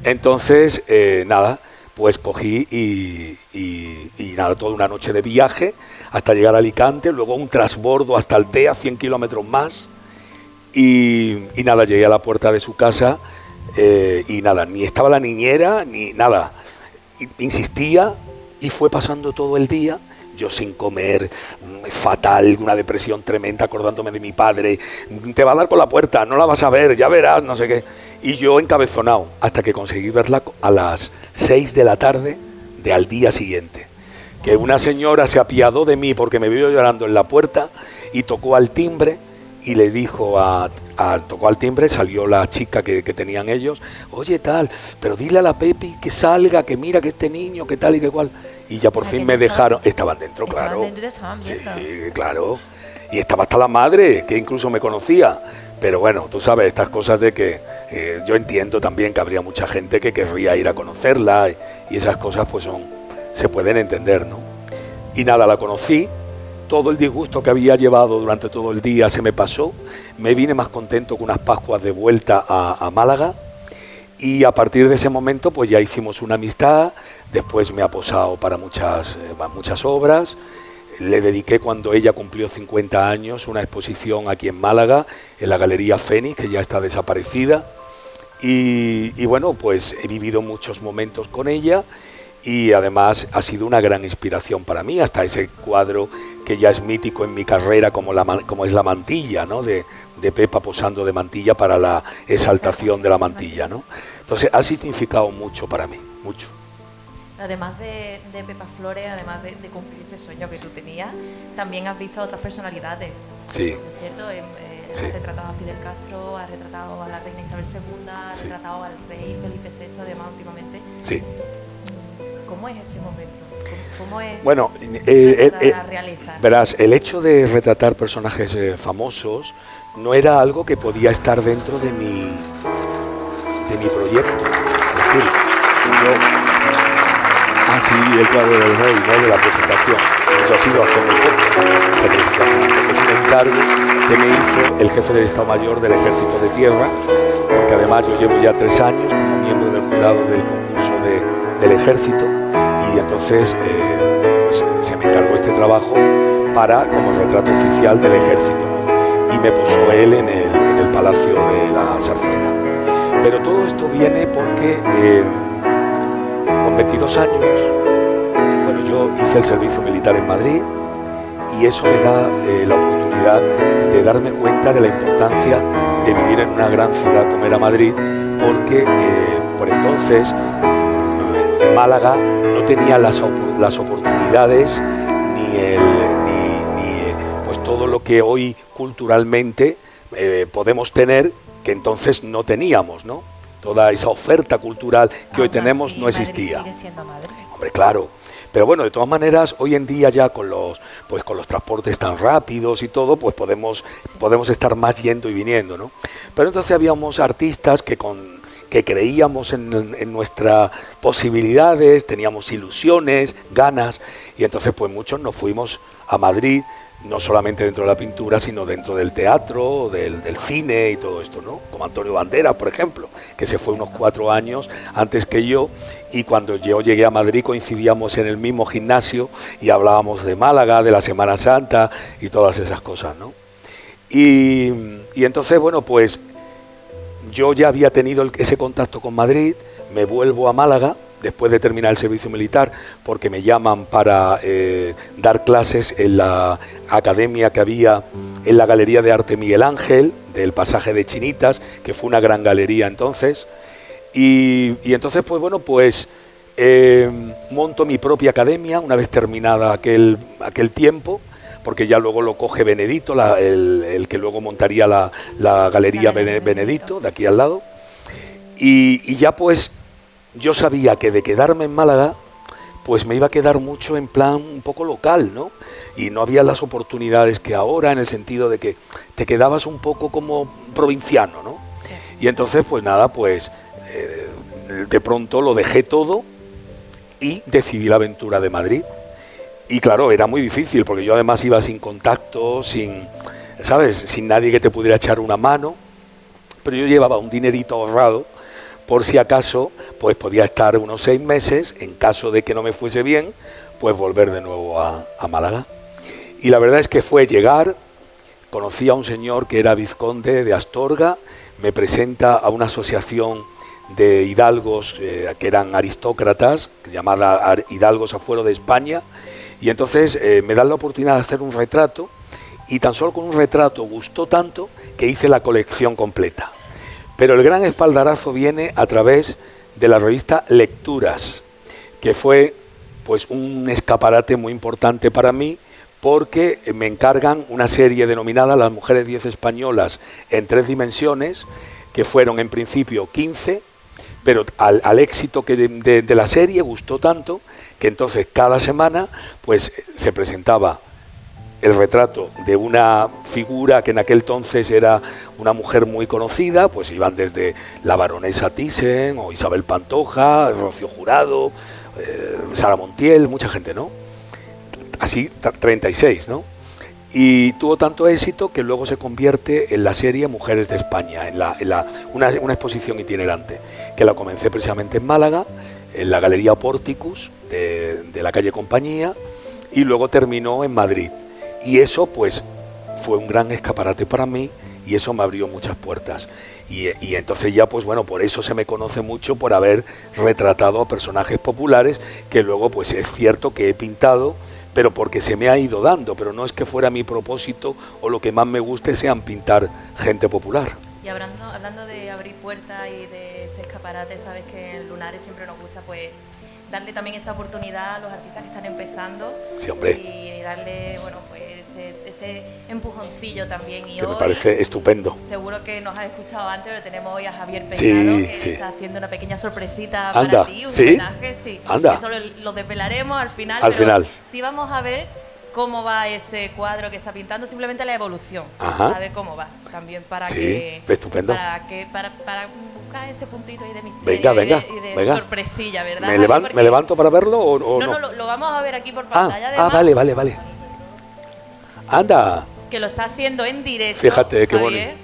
Speaker 6: Entonces, nada, pues cogí y nada, toda una noche de viaje hasta llegar a Alicante, luego un transbordo hasta Altea, 100 kilómetros más, y nada, llegué a la puerta de su casa y nada, ni estaba la niñera, ni nada. Insistía y fue pasando todo el día, yo sin comer, fatal, una depresión tremenda, acordándome de mi padre, te va a dar con la puerta, no la vas a ver, ya verás, no sé qué. Y yo encabezonado, hasta que conseguí verla a las 6 de la tarde al día siguiente. Que una señora se apiadó de mí porque me vio llorando en la puerta y tocó al timbre y le dijo tocó al timbre, salió la chica que tenían ellos, oye tal, pero dile a la Pepi que salga, que mira que este niño, que tal y que cual. Y ya por fin me dejaron, estaban dentro, claro. Sí, claro. Y estaba hasta la madre, que incluso me conocía. Pero bueno, tú sabes, estas cosas de que yo entiendo también que habría mucha gente que querría ir a conocerla y esas cosas pues se pueden entender, ¿no? Y nada, la conocí, todo el disgusto que había llevado durante todo el día se me pasó, me vine más contento que unas Pascuas de vuelta a Málaga y a partir de ese momento pues ya hicimos una amistad, después me ha posado para muchas obras. Le dediqué, cuando ella cumplió 50 años, una exposición aquí en Málaga, en la Galería Fénix, que ya está desaparecida. Y bueno, pues he vivido muchos momentos con ella y además ha sido una gran inspiración para mí, hasta ese cuadro que ya es mítico en mi carrera, como es la mantilla, ¿no? de Pepa posando de mantilla para la exaltación de la mantilla, ¿no? Entonces ha significado mucho para mí, mucho.
Speaker 3: Además de Pepa Flores, además de cumplir ese sueño que tú tenías, también has visto a otras personalidades.
Speaker 6: Sí.
Speaker 3: ¿Cierto?
Speaker 6: Sí.
Speaker 3: Has retratado a Fidel Castro, has retratado a la reina Isabel II, has retratado al rey Felipe VI, además últimamente.
Speaker 6: Sí.
Speaker 3: ¿Cómo es ese momento? ¿Cómo es
Speaker 6: bueno,
Speaker 3: realizar?
Speaker 6: Verás, el hecho de retratar personajes famosos no era algo que podía estar dentro de mi proyecto. Es decir, sí, el cuadro del rey, ¿no? De la presentación. Eso ha sido hace muy poco, esa presentación. Es un encargo que me hizo el jefe del Estado Mayor del Ejército de Tierra, porque además yo llevo ya 3 años como miembro del jurado del concurso del Ejército, y entonces pues, se me encargó este trabajo como retrato oficial del Ejército, ¿no? Y me posó él en el Palacio de la Zarzuela. Pero todo esto viene porque con 22 años, bueno, yo hice el servicio militar en Madrid y eso me da la oportunidad de darme cuenta de la importancia de vivir en una gran ciudad como era Madrid, porque por entonces Málaga no tenía las oportunidades ni pues todo lo que hoy culturalmente podemos tener, que entonces no teníamos, ¿no? Toda esa oferta cultural que hoy tenemos no existía.
Speaker 3: Madrid sigue siendo Madrid.
Speaker 6: Hombre, claro. Pero bueno, de todas maneras, hoy en día ya con los transportes tan rápidos y todo, pues podemos estar más yendo y viniendo, ¿no? Pero entonces habíamos artistas que creíamos en nuestras posibilidades, teníamos ilusiones, ganas, y entonces pues muchos nos fuimos a Madrid, no solamente dentro de la pintura, sino dentro del teatro, del cine y todo esto, ¿no? Como Antonio Banderas, por ejemplo, que se fue unos 4 años antes que yo, y cuando yo llegué a Madrid coincidíamos en el mismo gimnasio y hablábamos de Málaga, de la Semana Santa y todas esas cosas, ¿no? Y entonces, bueno, pues yo ya había tenido ese contacto con Madrid, me vuelvo a Málaga, después de terminar el servicio militar, porque me llaman para dar clases en la academia que había en la Galería de Arte Miguel Ángel, del Pasaje de Chinitas, que fue una gran galería entonces. Y entonces, pues bueno, pues monto mi propia academia una vez terminada aquel tiempo, porque ya luego lo coge Benedito, el que luego montaría la Galería Benedito, de aquí al lado. Y ya pues yo sabía que de quedarme en Málaga, pues me iba a quedar mucho en plan un poco local, ¿no? Y no había las oportunidades que ahora, en el sentido de que te quedabas un poco como provinciano, ¿no? Sí. Y entonces, pues nada, pues de pronto lo dejé todo y decidí la aventura de Madrid. Y claro, era muy difícil, porque yo además iba sin contacto, sin ¿sabes? Sin nadie que te pudiera echar una mano, pero yo llevaba un dinerito ahorrado por si acaso, pues podía estar unos 6 meses, en caso de que no me fuese bien, pues volver de nuevo a Málaga. Y la verdad es que fue llegar, conocí a un señor que era vizconde de Astorga, me presenta a una asociación de hidalgos que eran aristócratas, llamada Hidalgos Afuera de España, y entonces me dan la oportunidad de hacer un retrato, y tan solo con un retrato gustó tanto que hice la colección completa. Pero el gran espaldarazo viene a través de la revista Lecturas, que fue pues un escaparate muy importante para mí, porque me encargan una serie denominada Las Mujeres 10 Españolas en 3 dimensiones, que fueron en principio 15, pero al éxito de la serie gustó tanto que entonces cada semana pues se presentaba el retrato de una figura que en aquel entonces era una mujer muy conocida, pues iban desde la baronesa Thyssen o Isabel Pantoja, Rocío Jurado, Sara Montiel, mucha gente, ¿no? Así 36, ¿no? Y tuvo tanto éxito que luego se convierte en la serie Mujeres de España, una exposición itinerante, que la comencé precisamente en Málaga, en la Galería Porticus de la calle Compañía, y luego terminó en Madrid. Y eso pues fue un gran escaparate para mí, y eso me abrió muchas puertas. Y entonces ya pues bueno, por eso se me conoce mucho, por haber retratado a personajes populares, que luego pues es cierto que he pintado, pero porque se me ha ido dando, pero no es que fuera mi propósito o lo que más me guste sean pintar gente popular.
Speaker 2: Y hablando de abrir puertas y de ese escaparate, sabes que en Lunares siempre nos gusta pues darle también esa oportunidad a los artistas que están empezando.
Speaker 6: Sí, hombre.
Speaker 2: Y darle, bueno, pues ese empujoncillo también. Y
Speaker 6: que
Speaker 2: hoy,
Speaker 6: me parece estupendo.
Speaker 2: Seguro que nos has escuchado antes, pero tenemos hoy a Javier Peinado,
Speaker 6: Sí,
Speaker 2: que
Speaker 6: sí.
Speaker 2: está haciendo una pequeña sorpresita
Speaker 6: Anda,
Speaker 2: para ti, un
Speaker 6: ¿sí?
Speaker 2: homenaje, sí.
Speaker 6: Anda.
Speaker 2: Eso lo desvelaremos al final.
Speaker 6: Al
Speaker 2: pero
Speaker 6: final.
Speaker 2: Sí vamos a ver cómo va ese cuadro que está pintando, simplemente la evolución.
Speaker 6: Ajá.
Speaker 2: A ver cómo va, también para
Speaker 6: Sí,
Speaker 2: que...
Speaker 6: estupendo.
Speaker 2: Para buscar ese puntito ahí de misterio
Speaker 6: Venga,
Speaker 2: y de
Speaker 6: venga.
Speaker 2: sorpresilla, ¿verdad?
Speaker 6: ¿Me,
Speaker 2: Javi? Porque-
Speaker 6: ¿Me levanto para verlo o no?
Speaker 2: No, lo vamos a ver aquí por pantalla.
Speaker 6: Vale. Anda,
Speaker 2: Que lo está haciendo en directo.
Speaker 6: fíjate, qué,
Speaker 2: Javier.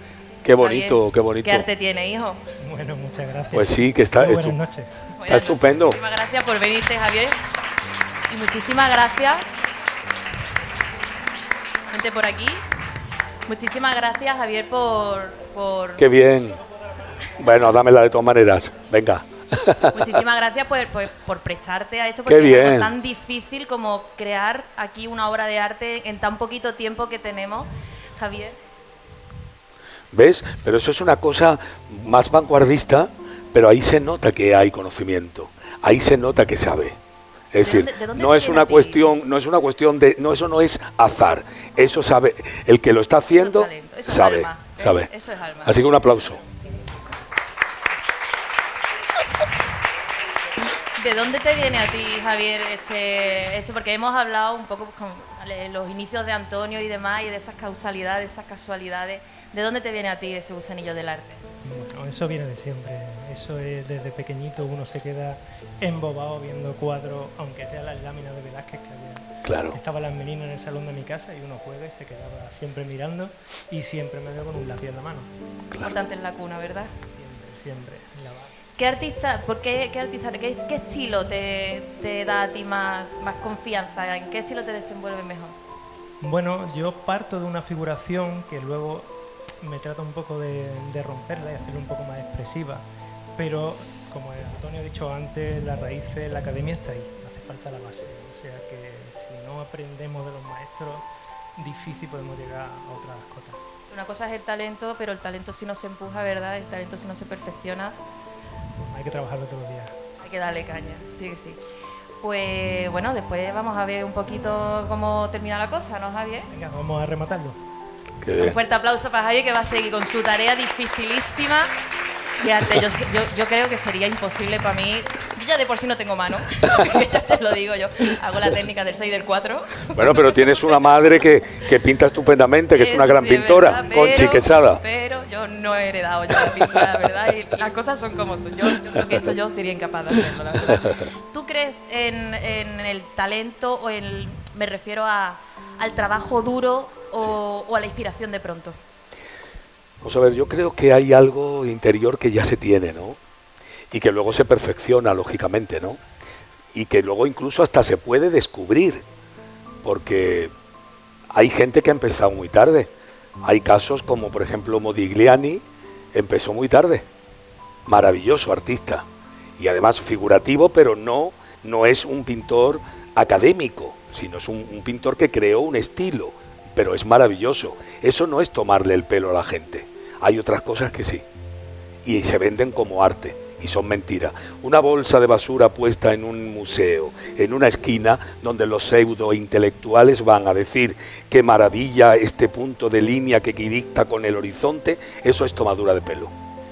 Speaker 6: qué bonito,
Speaker 2: Javier,
Speaker 6: qué bonito.
Speaker 2: ¿Qué arte tiene, hijo?
Speaker 7: Bueno, muchas gracias.
Speaker 6: Pues sí, que está,
Speaker 7: Muy buenas noches.
Speaker 6: está estupendo.
Speaker 2: Muchísimas gracias por venirte, Javier. Y muchísimas gracias. Vente por aquí. Muchísimas gracias, Javier, por...
Speaker 6: Qué bien. Bueno, dámela de todas maneras. Venga.
Speaker 2: Muchísimas gracias por prestarte a esto, porque
Speaker 6: Qué bien.
Speaker 2: es algo tan difícil como crear aquí una obra de arte en tan poquito tiempo que tenemos, Javier.
Speaker 6: ¿Ves? Pero eso es una cosa más vanguardista, pero ahí se nota que hay conocimiento. Ahí se nota que sabe. Es decir,
Speaker 2: de dónde
Speaker 6: no
Speaker 2: te
Speaker 6: es
Speaker 2: viene
Speaker 6: una
Speaker 2: a ti?
Speaker 6: cuestión, eso no es azar. Eso sabe, el que lo está haciendo
Speaker 2: Eso es talento, eso es
Speaker 6: sabe,
Speaker 2: alma, ¿eh?
Speaker 6: sabe.
Speaker 2: Eso es alma.
Speaker 6: Así que un aplauso.
Speaker 2: ¿De dónde te viene a ti, Javier, porque hemos hablado un poco con los inicios de Antonio y demás, y de esas causalidades, esas casualidades? ¿De dónde te viene a ti ese gusanillo del arte?
Speaker 7: Bueno, eso viene de siempre. Eso es desde pequeñito, uno se queda embobado viendo cuadros, aunque sean las láminas de Velázquez que había.
Speaker 6: Claro.
Speaker 7: Estaba las meninas en el salón de mi casa y uno juega y se quedaba siempre mirando y siempre me veo con un lápiz en la mano.
Speaker 2: Importante en la cuna, ¿verdad?
Speaker 7: Siempre, en la barra.
Speaker 2: ¿Qué artista, qué estilo te da a ti más confianza? ¿En qué estilo te desenvuelves mejor?
Speaker 7: Bueno, yo parto de una figuración que luego me trata un poco de romperla y hacerla un poco más expresiva, pero como Antonio ha dicho antes, la raíz de la academia está ahí, hace falta la base, o sea que si no aprendemos de los maestros, difícil podemos llegar a otras cotas.
Speaker 2: Una cosa es el talento, pero el talento si no se empuja, ¿verdad? El talento si no se perfecciona,
Speaker 7: Hay que trabajarlo todos los días.
Speaker 2: hay que darle caña, sí que sí. Pues bueno, después vamos a ver un poquito cómo termina la cosa, ¿no, Javier?
Speaker 7: Venga, vamos a rematarlo.
Speaker 6: Qué
Speaker 2: Un
Speaker 6: bien.
Speaker 2: fuerte aplauso para Javier, que va a seguir con su tarea dificilísima. Fíjate, yo creo que sería imposible para mí. Yo ya de por sí no tengo mano, ya te lo digo yo. Hago la técnica del 6 y del 4.
Speaker 6: Bueno, pero tienes una madre que pinta estupendamente, que es una
Speaker 2: Eso
Speaker 6: gran
Speaker 2: sí, es
Speaker 6: pintora,
Speaker 2: verdad,
Speaker 6: Conchi Quesada.
Speaker 2: Pero yo no he heredado yo la pintura, la verdad, y las cosas son como son. Yo creo que esto yo sería incapaz de hacerlo, la verdad. ¿Tú crees en el talento o me refiero al trabajo duro
Speaker 3: o a la inspiración de pronto?
Speaker 6: Vamos a ver, yo creo que hay algo interior que ya se tiene, ¿no? Y que luego se perfecciona, lógicamente, ¿no? Y que luego incluso hasta se puede descubrir, porque hay gente que ha empezado muy tarde. Hay casos como, por ejemplo, Modigliani, empezó muy tarde. Maravilloso artista. Y además figurativo, pero no es un pintor académico, sino es un pintor que creó un estilo, pero es maravilloso. Eso no es tomarle el pelo a la gente. Hay otras cosas que sí. Y se venden como arte. Y son mentiras. Una bolsa de basura puesta en un museo, en una esquina, donde los pseudo-intelectuales van a decir qué maravilla este punto de línea que equidicta con el horizonte, eso es tomadura de pelo.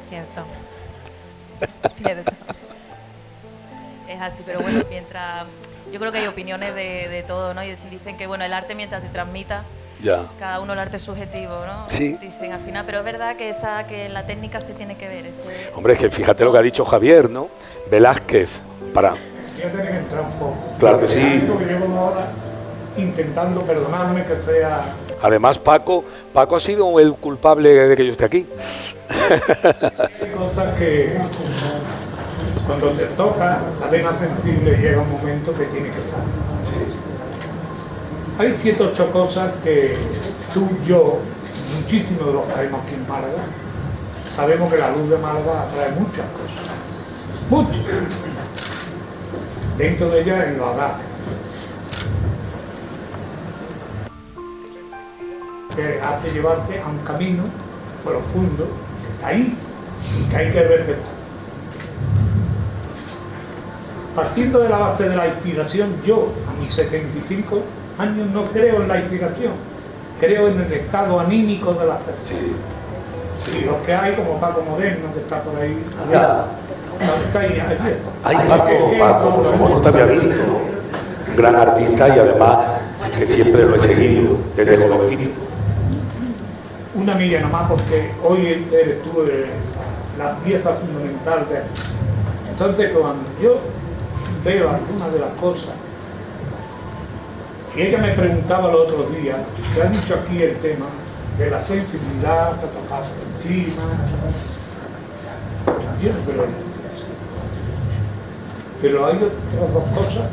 Speaker 3: Cierto. Cierto. Es así, pero bueno, mientras... Yo creo que hay opiniones de todo, ¿no? Y dicen que, bueno, el arte mientras te transmita,
Speaker 6: Ya.
Speaker 3: cada uno el arte es subjetivo, ¿no?
Speaker 6: Sí.
Speaker 3: Dicen al final, pero es verdad que la técnica se tiene que ver.
Speaker 6: Hombre, es que fíjate lo que ha dicho Javier, ¿no? Velázquez, para...
Speaker 8: Yo tengo que entrar un poco.
Speaker 6: Claro que sí.
Speaker 8: Porque llevo una hora intentando perdonarme que sea...
Speaker 6: Además, Paco ha sido el culpable de que yo esté aquí.
Speaker 8: Hay cosas que cuando te toca la vena sensible llega un momento que tiene que salir. Hay 7 o 8 cosas que tú, yo, muchísimos de los que haremos aquí en Málaga, sabemos que la luz de Málaga atrae muchas cosas. Muchas. Dentro de ellas el bagaje. Que hace llevarte a un camino profundo que está ahí y que hay que respetar. Partiendo de la base de la inspiración, yo a mis 75 años no creo en la inspiración, creo en el estado anímico de las personas. Y los que hay, como Paco Moreno, que está por ahí, está ahí.
Speaker 6: Ay, Paco, por favor, no te había visto. Un gran artista y además que siempre lo he seguido desde jovencito.
Speaker 8: Una milla nomás, porque hoy eres tú la pieza fundamental de esto. Entonces, cuando yo veo algunas de las cosas, y ella me preguntaba el otro día, se ha dicho aquí el tema de la sensibilidad, que tocar por encima, también, pero hay otras dos cosas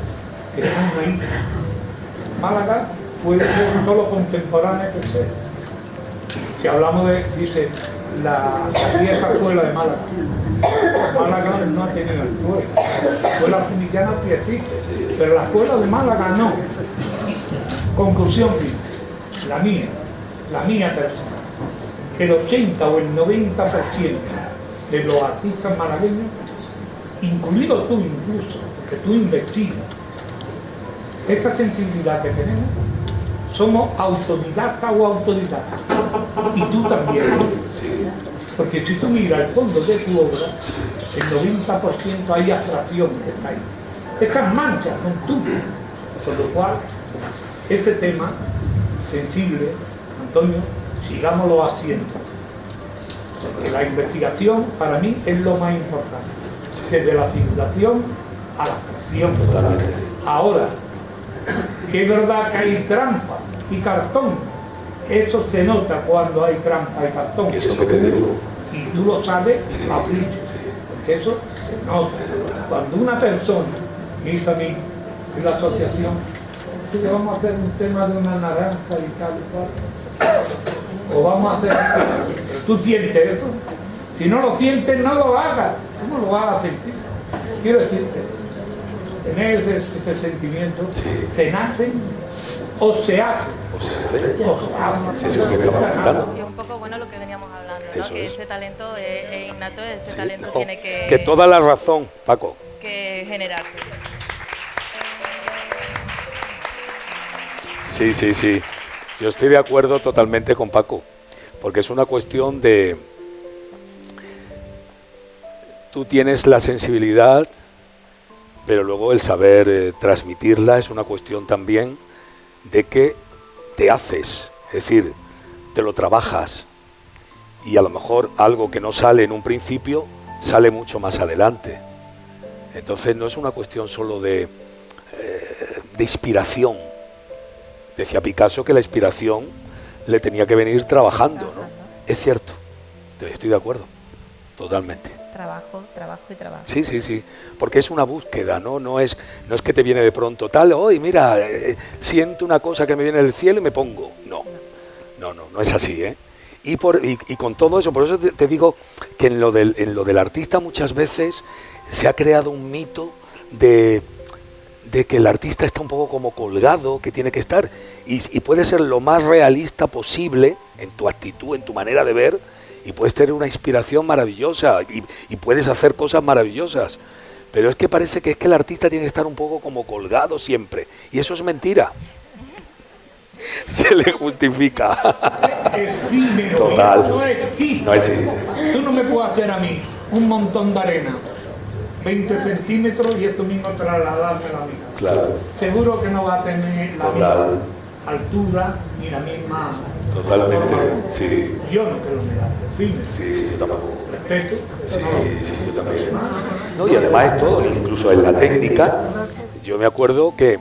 Speaker 8: que están ahí. Málaga puede ser todo lo contemporáneo que sea. Si hablamos de, dice, la vieja escuela de Málaga. Málaga no ha tenido escuela. La escuela funiquiana sí existe, pero la escuela de Málaga no. Conclusión, la mía personal. El 80 o el 90% de los artistas malagueños, incluido tú incluso, porque tú investigas, esa sensibilidad que tenemos, somos autodidactas o autodidactas. Y tú también. Porque si tú miras el fondo de tu obra, el 90% hay abstracción que está ahí. Estas manchas son tuyas. Con lo cual, ese tema sensible, Antonio, sigámoslo haciendo. Porque la investigación para mí es lo más importante. Desde la figuración a la abstracción. Ahora, que es verdad que hay trampa y cartón. Eso se nota cuando hay trampa y cartón.
Speaker 6: Eso que te digo.
Speaker 8: Y tú lo sabes a flecha. Porque eso se nota. Cuando una persona me dice a mí, en la asociación, que vamos a hacer un tema de una naranja y tal y cual. O vamos a hacer... ¿Tú sientes eso? Si no lo sientes, no lo hagas. ¿Cómo lo vas a sentir? Quiero decirte, tener ese sentimiento, se nace o se hace.
Speaker 3: Sí, un poco bueno lo que veníamos hablando, ¿no?
Speaker 6: Eso
Speaker 3: Que
Speaker 6: es.
Speaker 3: ese talento es innato, ese talento tiene
Speaker 6: Que toda la razón, Paco.
Speaker 3: que generarse.
Speaker 6: Sí. Yo estoy de acuerdo totalmente con Paco, porque es una cuestión de... Tú tienes la sensibilidad, pero luego el saber transmitirla es una cuestión también de que te haces, es decir, te lo trabajas y a lo mejor algo que no sale en un principio sale mucho más adelante. Entonces no es una cuestión solo de inspiración. Decía Picasso que la inspiración le tenía que venir trabajando, ¿no? Es cierto, estoy de acuerdo, totalmente.
Speaker 9: Trabajo, trabajo y trabajo.
Speaker 6: Sí, sí, sí, porque es una búsqueda, ¿no? No es que te viene de pronto tal, hoy mira, siento una cosa que me viene del cielo y me pongo. No es así, ¿eh? Y con todo eso, por eso te digo que en lo del artista muchas veces se ha creado un mito de que el artista está un poco como colgado, que tiene que estar, y puede ser lo más realista posible en tu actitud, en tu manera de ver, y puedes tener una inspiración maravillosa, y puedes hacer cosas maravillosas, pero es que parece que el artista tiene que estar un poco como colgado siempre, y eso es mentira. Se le justifica.
Speaker 8: Efímero,
Speaker 6: Total.
Speaker 8: no existe.
Speaker 6: No existe.
Speaker 8: Tú no me puedes hacer a mí un montón de arena, 20 centímetros, y esto mismo trasladármelo a mí.
Speaker 6: Claro.
Speaker 8: Seguro que no va a tener la
Speaker 6: Total.
Speaker 8: misma altura ni la misma...
Speaker 6: Totalmente, sí.
Speaker 8: Yo no te lo mirar, efímero.
Speaker 6: Sí, yo tampoco.
Speaker 8: Respeto.
Speaker 6: Sí, yo también. No, y además es todo, incluso en la técnica. Yo me acuerdo que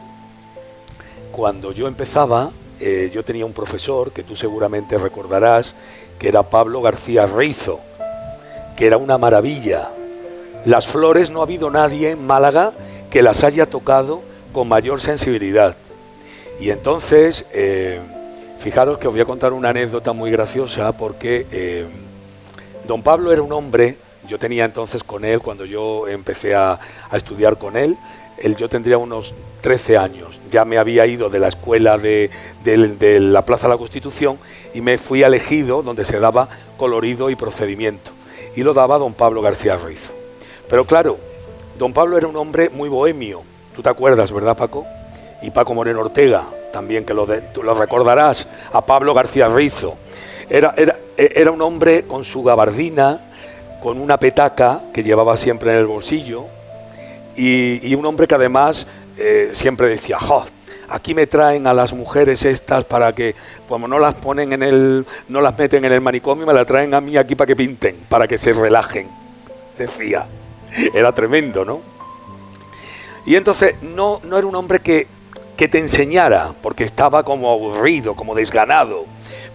Speaker 6: cuando yo empezaba, yo tenía un profesor, que tú seguramente recordarás, que era Pablo García Reizo, que era una maravilla. Las flores no ha habido nadie en Málaga que las haya tocado con mayor sensibilidad. Y entonces, fijaros que os voy a contar una anécdota muy graciosa, porque don Pablo era un hombre, yo tenía entonces con él, cuando yo empecé a estudiar con él, yo tendría unos 13 años, ya me había ido de la escuela de la Plaza de la Constitución y me fui al Ejido, donde se daba colorido y procedimiento, y lo daba don Pablo García Reizo. Pero claro, don Pablo era un hombre muy bohemio, tú te acuerdas, ¿verdad, Paco? Y Paco Moreno Ortega, también, que tú lo recordarás, a Pablo García Reizo. Era un hombre con su gabardina, con una petaca que llevaba siempre en el bolsillo, y un hombre que además siempre decía, ¡jo! Aquí me traen a las mujeres estas para que, como no las ponen no las meten en el manicomio, me las traen a mí aquí para que pinten, para que se relajen, decía. Era tremendo, ¿no? Y entonces no era un hombre que te enseñara, porque estaba como aburrido, como desganado.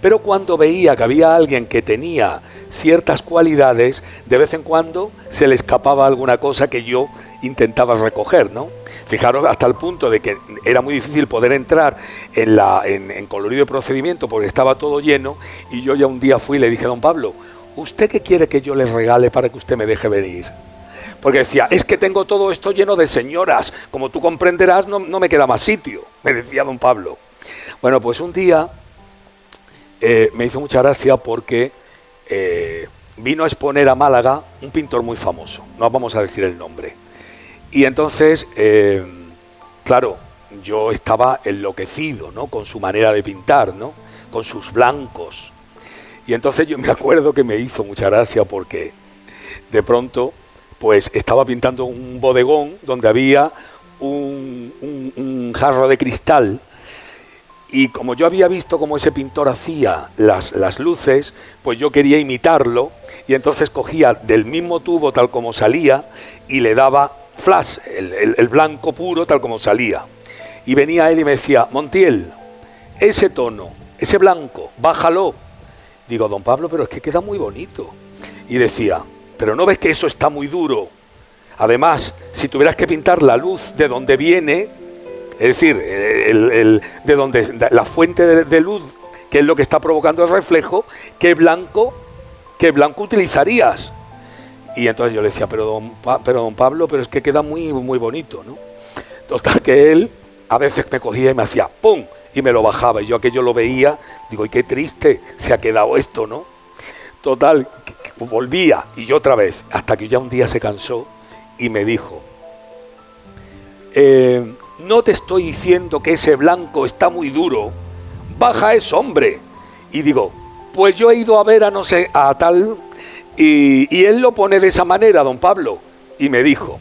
Speaker 6: Pero cuando veía que había alguien que tenía ciertas cualidades, de vez en cuando se le escapaba alguna cosa que yo intentaba recoger, ¿no? Fijaros, hasta el punto de que era muy difícil poder entrar en colorido de procedimiento porque estaba todo lleno, y yo ya un día fui y le dije, don Pablo, ¿usted qué quiere que yo le regale para que usted me deje venir? Porque decía, es que tengo todo esto lleno de señoras, como tú comprenderás, no me queda más sitio, me decía don Pablo. Bueno, pues un día me hizo mucha gracia porque vino a exponer a Málaga un pintor muy famoso, no vamos a decir el nombre. Y entonces, claro, yo estaba enloquecido, ¿no?, con su manera de pintar, ¿no?, con sus blancos. Y entonces yo me acuerdo que me hizo mucha gracia porque de pronto pues estaba pintando un bodegón donde había un jarro de cristal, y como yo había visto cómo ese pintor hacía las luces, pues yo quería imitarlo, y entonces cogía del mismo tubo tal como salía y le daba flash, el blanco puro tal como salía. Y venía él y me decía, Montiel, ese tono, ese blanco, bájalo. Digo, don Pablo, pero es que queda muy bonito. Y decía, pero ¿no ves que eso está muy duro? Además, si tuvieras que pintar la luz de donde viene, es decir, de donde la fuente de luz, que es lo que está provocando el reflejo, ¿qué blanco utilizarías? Y entonces yo le decía, pero don Pablo, pero es que queda muy, muy bonito, ¿no? Total, que él a veces me cogía y me hacía ¡pum! Y me lo bajaba, y yo aquello lo veía, digo, y qué triste se ha quedado esto, ¿no? Total, que volvía, y yo otra vez, hasta que ya un día se cansó y me dijo, no te estoy diciendo que ese blanco está muy duro, baja eso, hombre. Y digo, pues yo he ido a ver a tal, y él lo pone de esa manera, don Pablo. Y me dijo,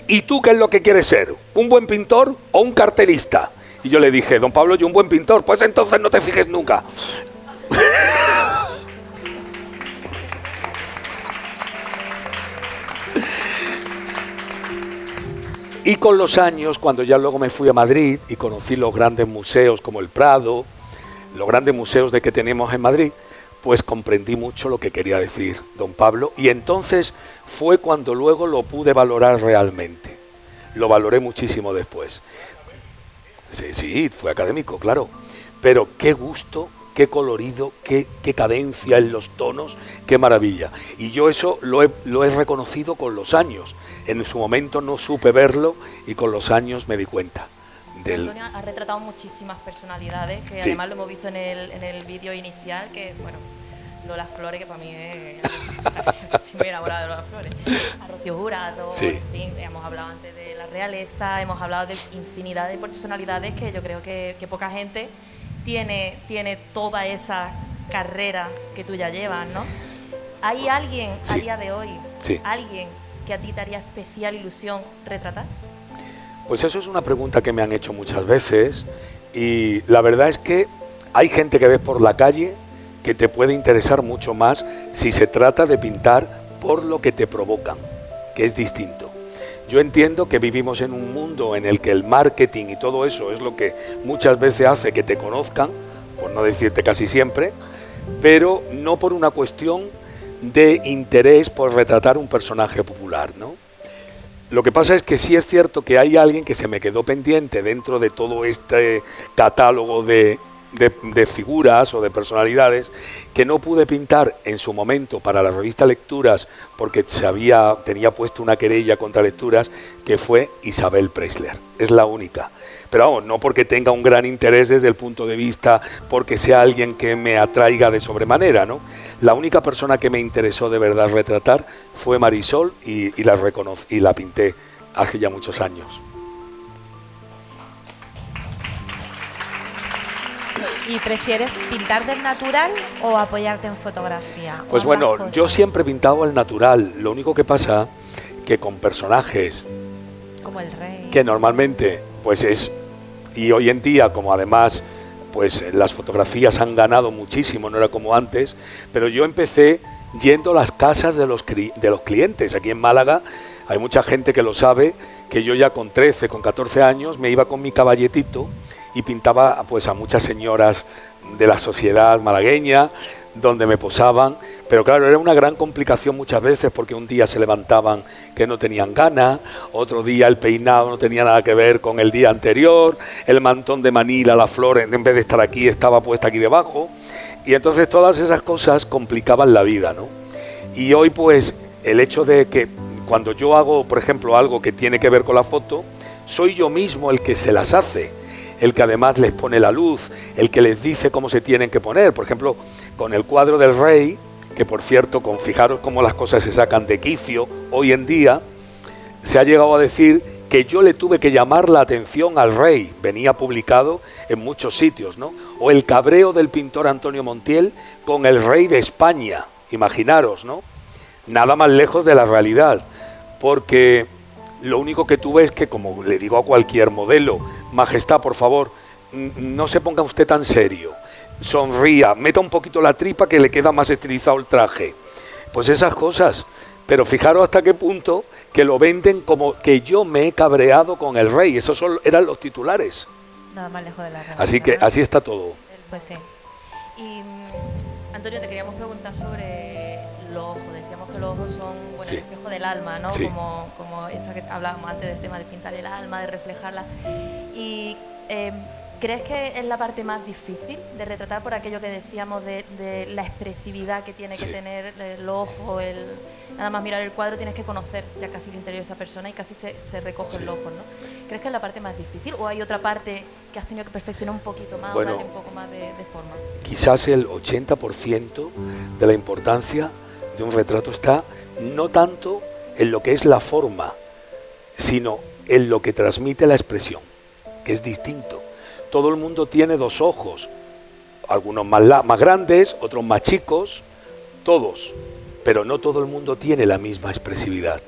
Speaker 6: ¿y tú qué es lo que quieres ser? ¿Un buen pintor o un cartelista? Y yo le dije, don Pablo, yo un buen pintor. Pues entonces no te fijes nunca. Y con los años, cuando ya luego me fui a Madrid y conocí los grandes museos como el Prado, los grandes museos de que tenemos en Madrid, pues comprendí mucho lo que quería decir don Pablo, y entonces fue cuando luego lo pude valorar realmente. Lo valoré muchísimo después. Sí, fue académico, claro, pero qué gusto, qué colorido, qué cadencia en los tonos, qué maravilla. Y yo eso lo he reconocido con los años. En su momento no supe verlo y con los años me di cuenta.
Speaker 9: Antonio ha retratado muchísimas personalidades, que
Speaker 6: sí,
Speaker 9: además lo hemos visto en el vídeo inicial, que bueno, Lola Flores, que para mí es... estoy muy enamorada de Lola Flores. A Rocío Jurado,
Speaker 6: sí,
Speaker 9: en fin, hemos hablado antes de la realeza, hemos hablado de infinidad de personalidades que yo creo que poca gente tiene toda esa carrera que tú ya llevas, ¿no? ¿Hay alguien a
Speaker 6: sí,
Speaker 9: día de hoy,
Speaker 6: sí,
Speaker 9: alguien que a ti te haría especial ilusión retratar?
Speaker 6: Pues eso es una pregunta que me han hecho muchas veces y la verdad es que hay gente que ves por la calle que te puede interesar mucho más si se trata de pintar por lo que te provocan, que es distinto. Yo entiendo que vivimos en un mundo en el que el marketing y todo eso es lo que muchas veces hace que te conozcan, por no decirte casi siempre, pero no por una cuestión de interés por retratar un personaje popular, ¿no? Lo que pasa es que sí es cierto que hay alguien que se me quedó pendiente dentro de todo este catálogo de figuras o de personalidades que no pude pintar en su momento para la revista Lecturas porque tenía puesto una querella contra Lecturas, que fue Isabel Preisler. Es la única. Pero vamos, no porque tenga un gran interés desde el punto de vista, porque sea alguien que me atraiga de sobremanera, ¿no? La única persona que me interesó de verdad retratar fue Marisol y la reconocí y la pinté hace ya muchos años.
Speaker 9: ¿Y prefieres pintar del natural o apoyarte en fotografía?
Speaker 6: Pues bueno, yo siempre he pintado al natural. Lo único que pasa que con personajes
Speaker 9: como el rey,
Speaker 6: que normalmente pues es, y hoy en día como además pues las fotografías han ganado muchísimo, no era como antes, pero yo empecé yendo a las casas de los clientes. Aquí en Málaga hay mucha gente que lo sabe, que yo ya con 13, con 14 años me iba con mi caballetito y pintaba pues a muchas señoras de la sociedad malagueña, donde me posaban, pero claro, era una gran complicación muchas veces porque un día se levantaban que no tenían ganas, otro día el peinado no tenía nada que ver con el día anterior, el mantón de Manila, la flor en vez de estar aquí estaba puesta aquí debajo, y entonces todas esas cosas complicaban la vida, ¿no? Y hoy pues el hecho de que cuando yo hago, por ejemplo, algo que tiene que ver con la foto, soy yo mismo el que se las hace, el que además les pone la luz, el que les dice cómo se tienen que poner. Por ejemplo, con el cuadro del rey, que por cierto, fijaros cómo las cosas se sacan de quicio, hoy en día se ha llegado a decir que yo le tuve que llamar la atención al rey, venía publicado en muchos sitios, ¿no? O el cabreo del pintor Antonio Montiel con el rey de España, imaginaros, ¿no? Nada más lejos de la realidad, porque lo único que tuve es que, como le digo a cualquier modelo, majestad, por favor, no se ponga usted tan serio, sonría, meta un poquito la tripa que le queda más estilizado el traje. Pues esas cosas, pero fijaros hasta qué punto que lo venden como que yo me he cabreado con el rey, esos eran los titulares.
Speaker 9: Nada más lejos de la realidad.
Speaker 6: Así que así está todo.
Speaker 9: Pues sí. Y Antonio, te queríamos preguntar sobre los ojos. Decíamos que los ojos son
Speaker 6: Sí.
Speaker 9: el espejo del alma, ¿no?
Speaker 6: Sí.
Speaker 9: Como esta que hablábamos antes del tema de pintar el alma, de reflejarla. Y ¿crees que es la parte más difícil de retratar por aquello que decíamos de la expresividad que tiene que
Speaker 6: Sí.
Speaker 9: tener el ojo? Nada más mirar el cuadro tienes que conocer ya casi el interior de esa persona y casi se recogen los ojos, ¿no? ¿Crees que es la parte más difícil o hay otra parte que has tenido que perfeccionar un poquito más
Speaker 6: Bueno,
Speaker 9: o darle un poco más de forma?
Speaker 6: Quizás el 80% de la importancia de un retrato está no tanto en lo que es la forma, sino en lo que transmite la expresión, que es distinto. Todo el mundo tiene dos ojos, algunos más grandes, otros más chicos, todos, pero no todo el mundo tiene la misma expresividad.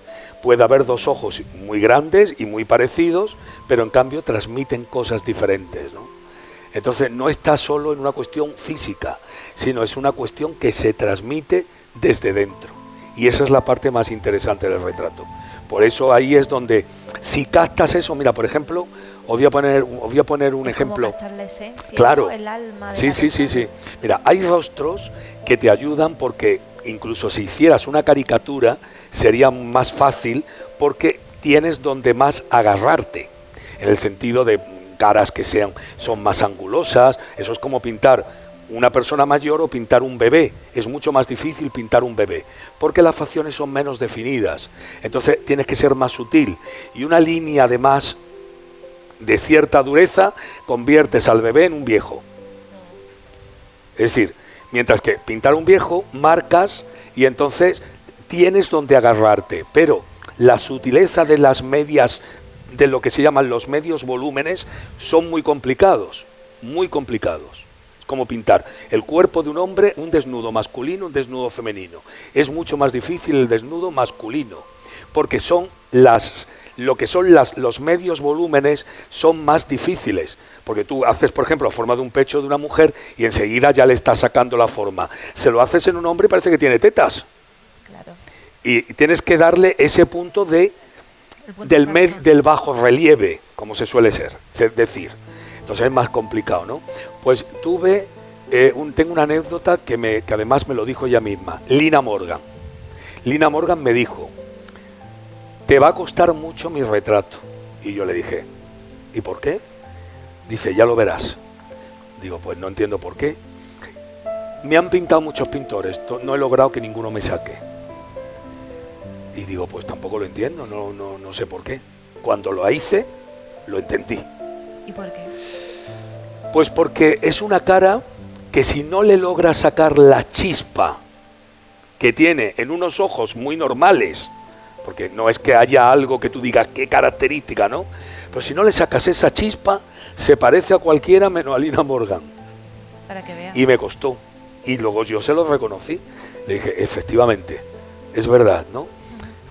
Speaker 6: Puede haber dos ojos muy grandes y muy parecidos, pero en cambio transmiten cosas diferentes, ¿no? Entonces no está solo en una cuestión física, sino es una cuestión que se transmite desde dentro. Y esa es la parte más interesante del retrato, Por eso ahí es donde, si captas eso, mira, por ejemplo, os voy a poner un ejemplo.
Speaker 2: Como captar la esencia,
Speaker 6: Claro.
Speaker 2: ¿no? El alma de
Speaker 6: Sí,
Speaker 2: la
Speaker 6: sí, sí,
Speaker 2: persona.
Speaker 6: sí. Mira, hay rostros que te ayudan porque incluso si hicieras una caricatura sería más fácil porque tienes donde más agarrarte, en el sentido de caras que son más angulosas. Eso es como pintar una persona mayor o pintar un bebé. Es mucho más difícil pintar un bebé porque las facciones son menos definidas, entonces tienes que ser más sutil, y una línea además de cierta dureza conviertes al bebé en un viejo. Es decir, mientras que pintar un viejo marcas y entonces tienes donde agarrarte, pero la sutileza de las medias, de lo que se llaman los medios volúmenes, son muy complicados, muy complicados. Es como pintar el cuerpo de un hombre, un desnudo masculino, un desnudo femenino. Es mucho más difícil el desnudo masculino, porque son los medios volúmenes son más difíciles, porque tú haces, por ejemplo, la forma de un pecho de una mujer y enseguida ya le estás sacando la forma. Se lo haces en un hombre y parece que tiene tetas.
Speaker 2: Claro.
Speaker 6: Y tienes que darle ese punto del bajo relieve, como se suele decir. Entonces es más complicado, ¿no? Pues tengo una anécdota que además me lo dijo ella misma, Lina Morgan. Lina Morgan me dijo: te va a costar mucho mi retrato. Y yo le dije: ¿y por qué? Dice: ya lo verás. Digo: pues no entiendo por qué. Me han pintado muchos pintores, no he logrado que ninguno me saque. Y digo: pues tampoco lo entiendo, no sé por qué. Cuando lo hice, lo entendí.
Speaker 2: ¿Y por qué?
Speaker 6: Pues porque es una cara que si no le logras sacar la chispa que tiene en unos ojos muy normales, porque no es que haya algo que tú digas qué característica, ¿no? Pero si no le sacas esa chispa, se parece a cualquiera menos a Lina Morgan.
Speaker 2: Para que veas.
Speaker 6: Y me costó. Y luego yo se lo reconocí. Le dije: efectivamente, es verdad, ¿no?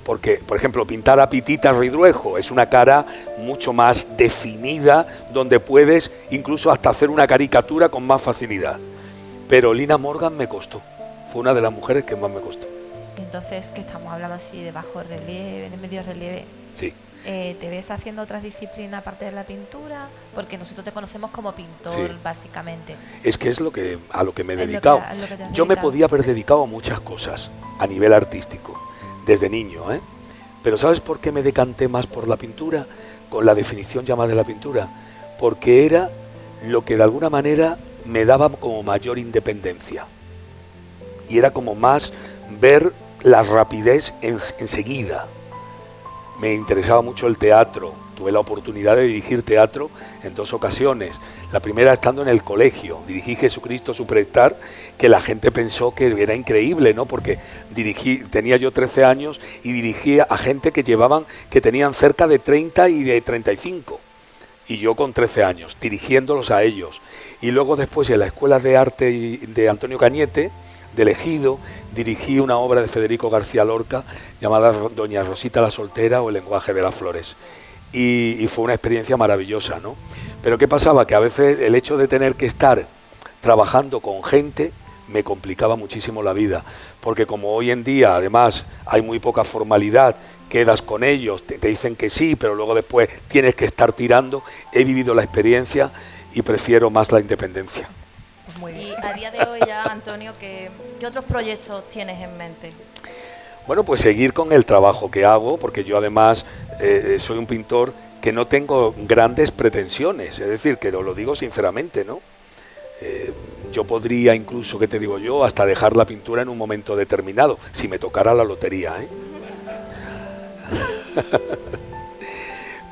Speaker 6: Porque, por ejemplo, pintar a Pitita Ridruejo es una cara mucho más definida, donde puedes incluso hasta hacer una caricatura con más facilidad. Pero Lina Morgan me costó. Fue una de las mujeres que más me costó.
Speaker 2: Entonces, que estamos hablando así de bajo relieve, de medio relieve.
Speaker 6: Sí.
Speaker 2: ¿Te ves haciendo otras disciplinas aparte de la pintura? Porque nosotros te conocemos como pintor,
Speaker 6: Sí.
Speaker 2: básicamente.
Speaker 6: Es que es a lo que me he
Speaker 2: Es lo que-
Speaker 6: dedicado.
Speaker 2: a lo que te has
Speaker 6: Yo me
Speaker 2: dedicado.
Speaker 6: podía haber dedicado a muchas cosas a nivel artístico, desde niño, ¿eh? Pero ¿sabes por qué me decanté más por la pintura? Con la definición llamada de la pintura. Porque era lo que de alguna manera me daba como mayor independencia. Y era como más ver la rapidez enseguida. Me interesaba mucho el teatro. Tuve la oportunidad de dirigir teatro en 2 ocasiones. La primera estando en el colegio. Dirigí Jesucristo Superstar, que la gente pensó que era increíble, ¿no? Porque tenía yo 13 años y dirigía a gente que tenían cerca de 30 y de 35. Y yo con 13 años, dirigiéndolos a ellos. Y luego después en la Escuela de Arte de Antonio Cañete, de Ejido, dirigí una obra de Federico García Lorca llamada Doña Rosita la Soltera o El lenguaje de las flores. Y fue una experiencia maravillosa, ¿no? Pero ¿qué pasaba? Que a veces el hecho de tener que estar trabajando con gente me complicaba muchísimo la vida, porque como hoy en día además hay muy poca formalidad, quedas con ellos, te dicen que sí, pero luego después tienes que estar tirando. He vivido la experiencia y prefiero más la independencia.
Speaker 2: Pues muy bien.
Speaker 9: Y a día de hoy ya, Antonio, ¿qué otros proyectos tienes en mente?
Speaker 6: Bueno, pues seguir con el trabajo que hago, porque yo además soy un pintor que no tengo grandes pretensiones, es decir, que lo digo sinceramente, ¿no? Yo podría incluso, ¿qué te digo yo?, hasta dejar la pintura en un momento determinado, si me tocara la lotería, ¿eh?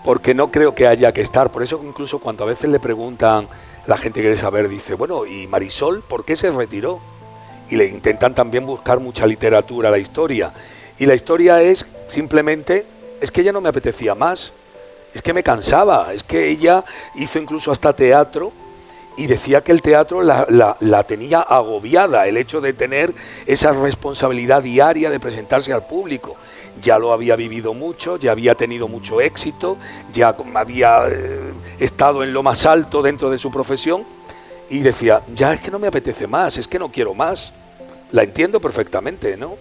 Speaker 6: Porque no creo que haya que estar. Por eso incluso cuando a veces le preguntan, la gente quiere saber, dice: bueno, ¿y Marisol por qué se retiró? Y le intentan también buscar mucha literatura a la historia. Y la historia es simplemente, es que ella no me apetecía más, es que me cansaba, es que ella hizo incluso hasta teatro y decía que el teatro la tenía agobiada, el hecho de tener esa responsabilidad diaria de presentarse al público. Ya lo había vivido mucho, ya había tenido mucho éxito, ya había estado en lo más alto dentro de su profesión y decía: ya es que no me apetece más, es que no quiero más. La entiendo perfectamente, ¿no?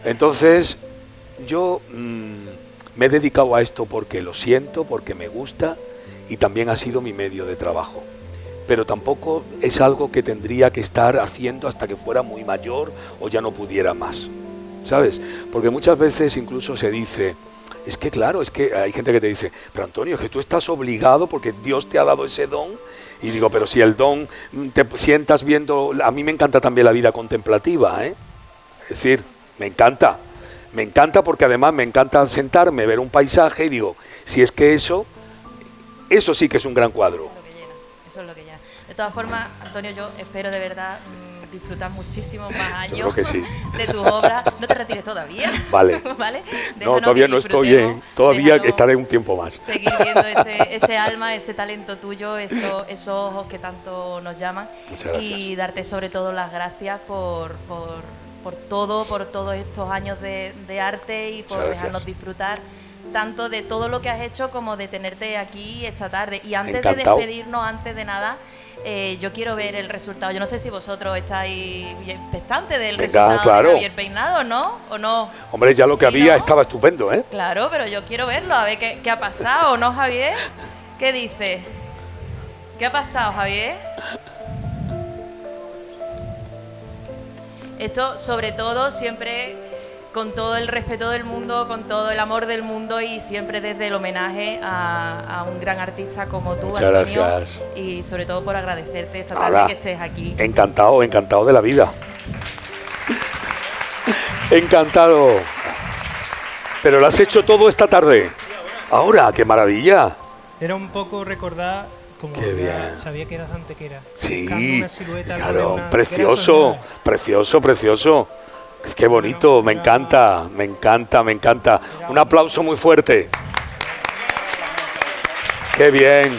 Speaker 6: Entonces yo Me he dedicado a esto porque lo siento, porque me gusta y también ha sido mi medio de trabajo. Pero tampoco es algo que tendría que estar haciendo hasta que fuera muy mayor o ya no pudiera más, ¿sabes? Porque muchas veces incluso se dice, es que claro, es que hay gente que te dice, pero Antonio, es que tú estás obligado porque Dios te ha dado ese don. Y digo, pero si el don te sientas viendo, a mí me encanta también la vida contemplativa, ¿eh? Es decir, me encanta porque además me encanta sentarme, ver un paisaje y digo, si es que eso sí que es un gran cuadro.
Speaker 9: Eso es lo que llena. De todas formas, Antonio, yo espero de verdad disfrutar muchísimos más años
Speaker 6: Yo creo que sí.
Speaker 9: de tus obras. No te retires todavía.
Speaker 6: Vale.
Speaker 9: ¿Vale?
Speaker 6: No,
Speaker 9: Déjanos
Speaker 6: todavía
Speaker 9: que
Speaker 6: no estoy en, todavía
Speaker 9: déjanos
Speaker 6: estaré un tiempo más.
Speaker 9: seguir viendo ese alma, ese talento tuyo, esos ojos que tanto nos llaman.
Speaker 6: Muchas gracias.
Speaker 9: Y darte sobre todo las gracias por todos estos años de arte y por
Speaker 6: Muchas gracias.
Speaker 9: dejarnos disfrutar tanto de todo lo que has hecho como de tenerte aquí esta tarde. Y antes
Speaker 6: Encantado.
Speaker 9: de despedirnos, antes de nada, yo quiero ver el resultado. Yo no sé si vosotros estáis expectantes del
Speaker 6: Venga,
Speaker 9: resultado
Speaker 6: claro.
Speaker 9: de Javier Peinado, ¿no? ¿O no?
Speaker 6: Hombre, ya lo que
Speaker 9: Sí,
Speaker 6: había
Speaker 9: ¿no?
Speaker 6: estaba estupendo, ¿eh?
Speaker 9: Claro, pero yo quiero verlo, a ver qué ha pasado, ¿no, Javier? ¿Qué dices? ¿Qué ha pasado, Javier? Esto, sobre todo, siempre con todo el respeto del mundo, con todo el amor del mundo y siempre desde el homenaje a un gran artista como tú,
Speaker 6: Muchas
Speaker 9: Antonio,
Speaker 6: gracias.
Speaker 9: y sobre todo por agradecerte esta tarde
Speaker 6: Nada.
Speaker 9: que estés aquí.
Speaker 6: Encantado, encantado de la vida. Encantado. Pero lo has hecho todo esta tarde. Ahora, qué maravilla.
Speaker 7: Era un poco recordar, como
Speaker 6: Qué bien.
Speaker 7: sabía que eras Antequera.
Speaker 6: Sí,
Speaker 7: buscando una silueta, algo de
Speaker 6: claro,
Speaker 7: una
Speaker 6: precioso,
Speaker 7: Antequera soñada.
Speaker 6: precioso, precioso. Qué bonito, me encanta, me encanta, me encanta. Un aplauso muy fuerte. Qué bien.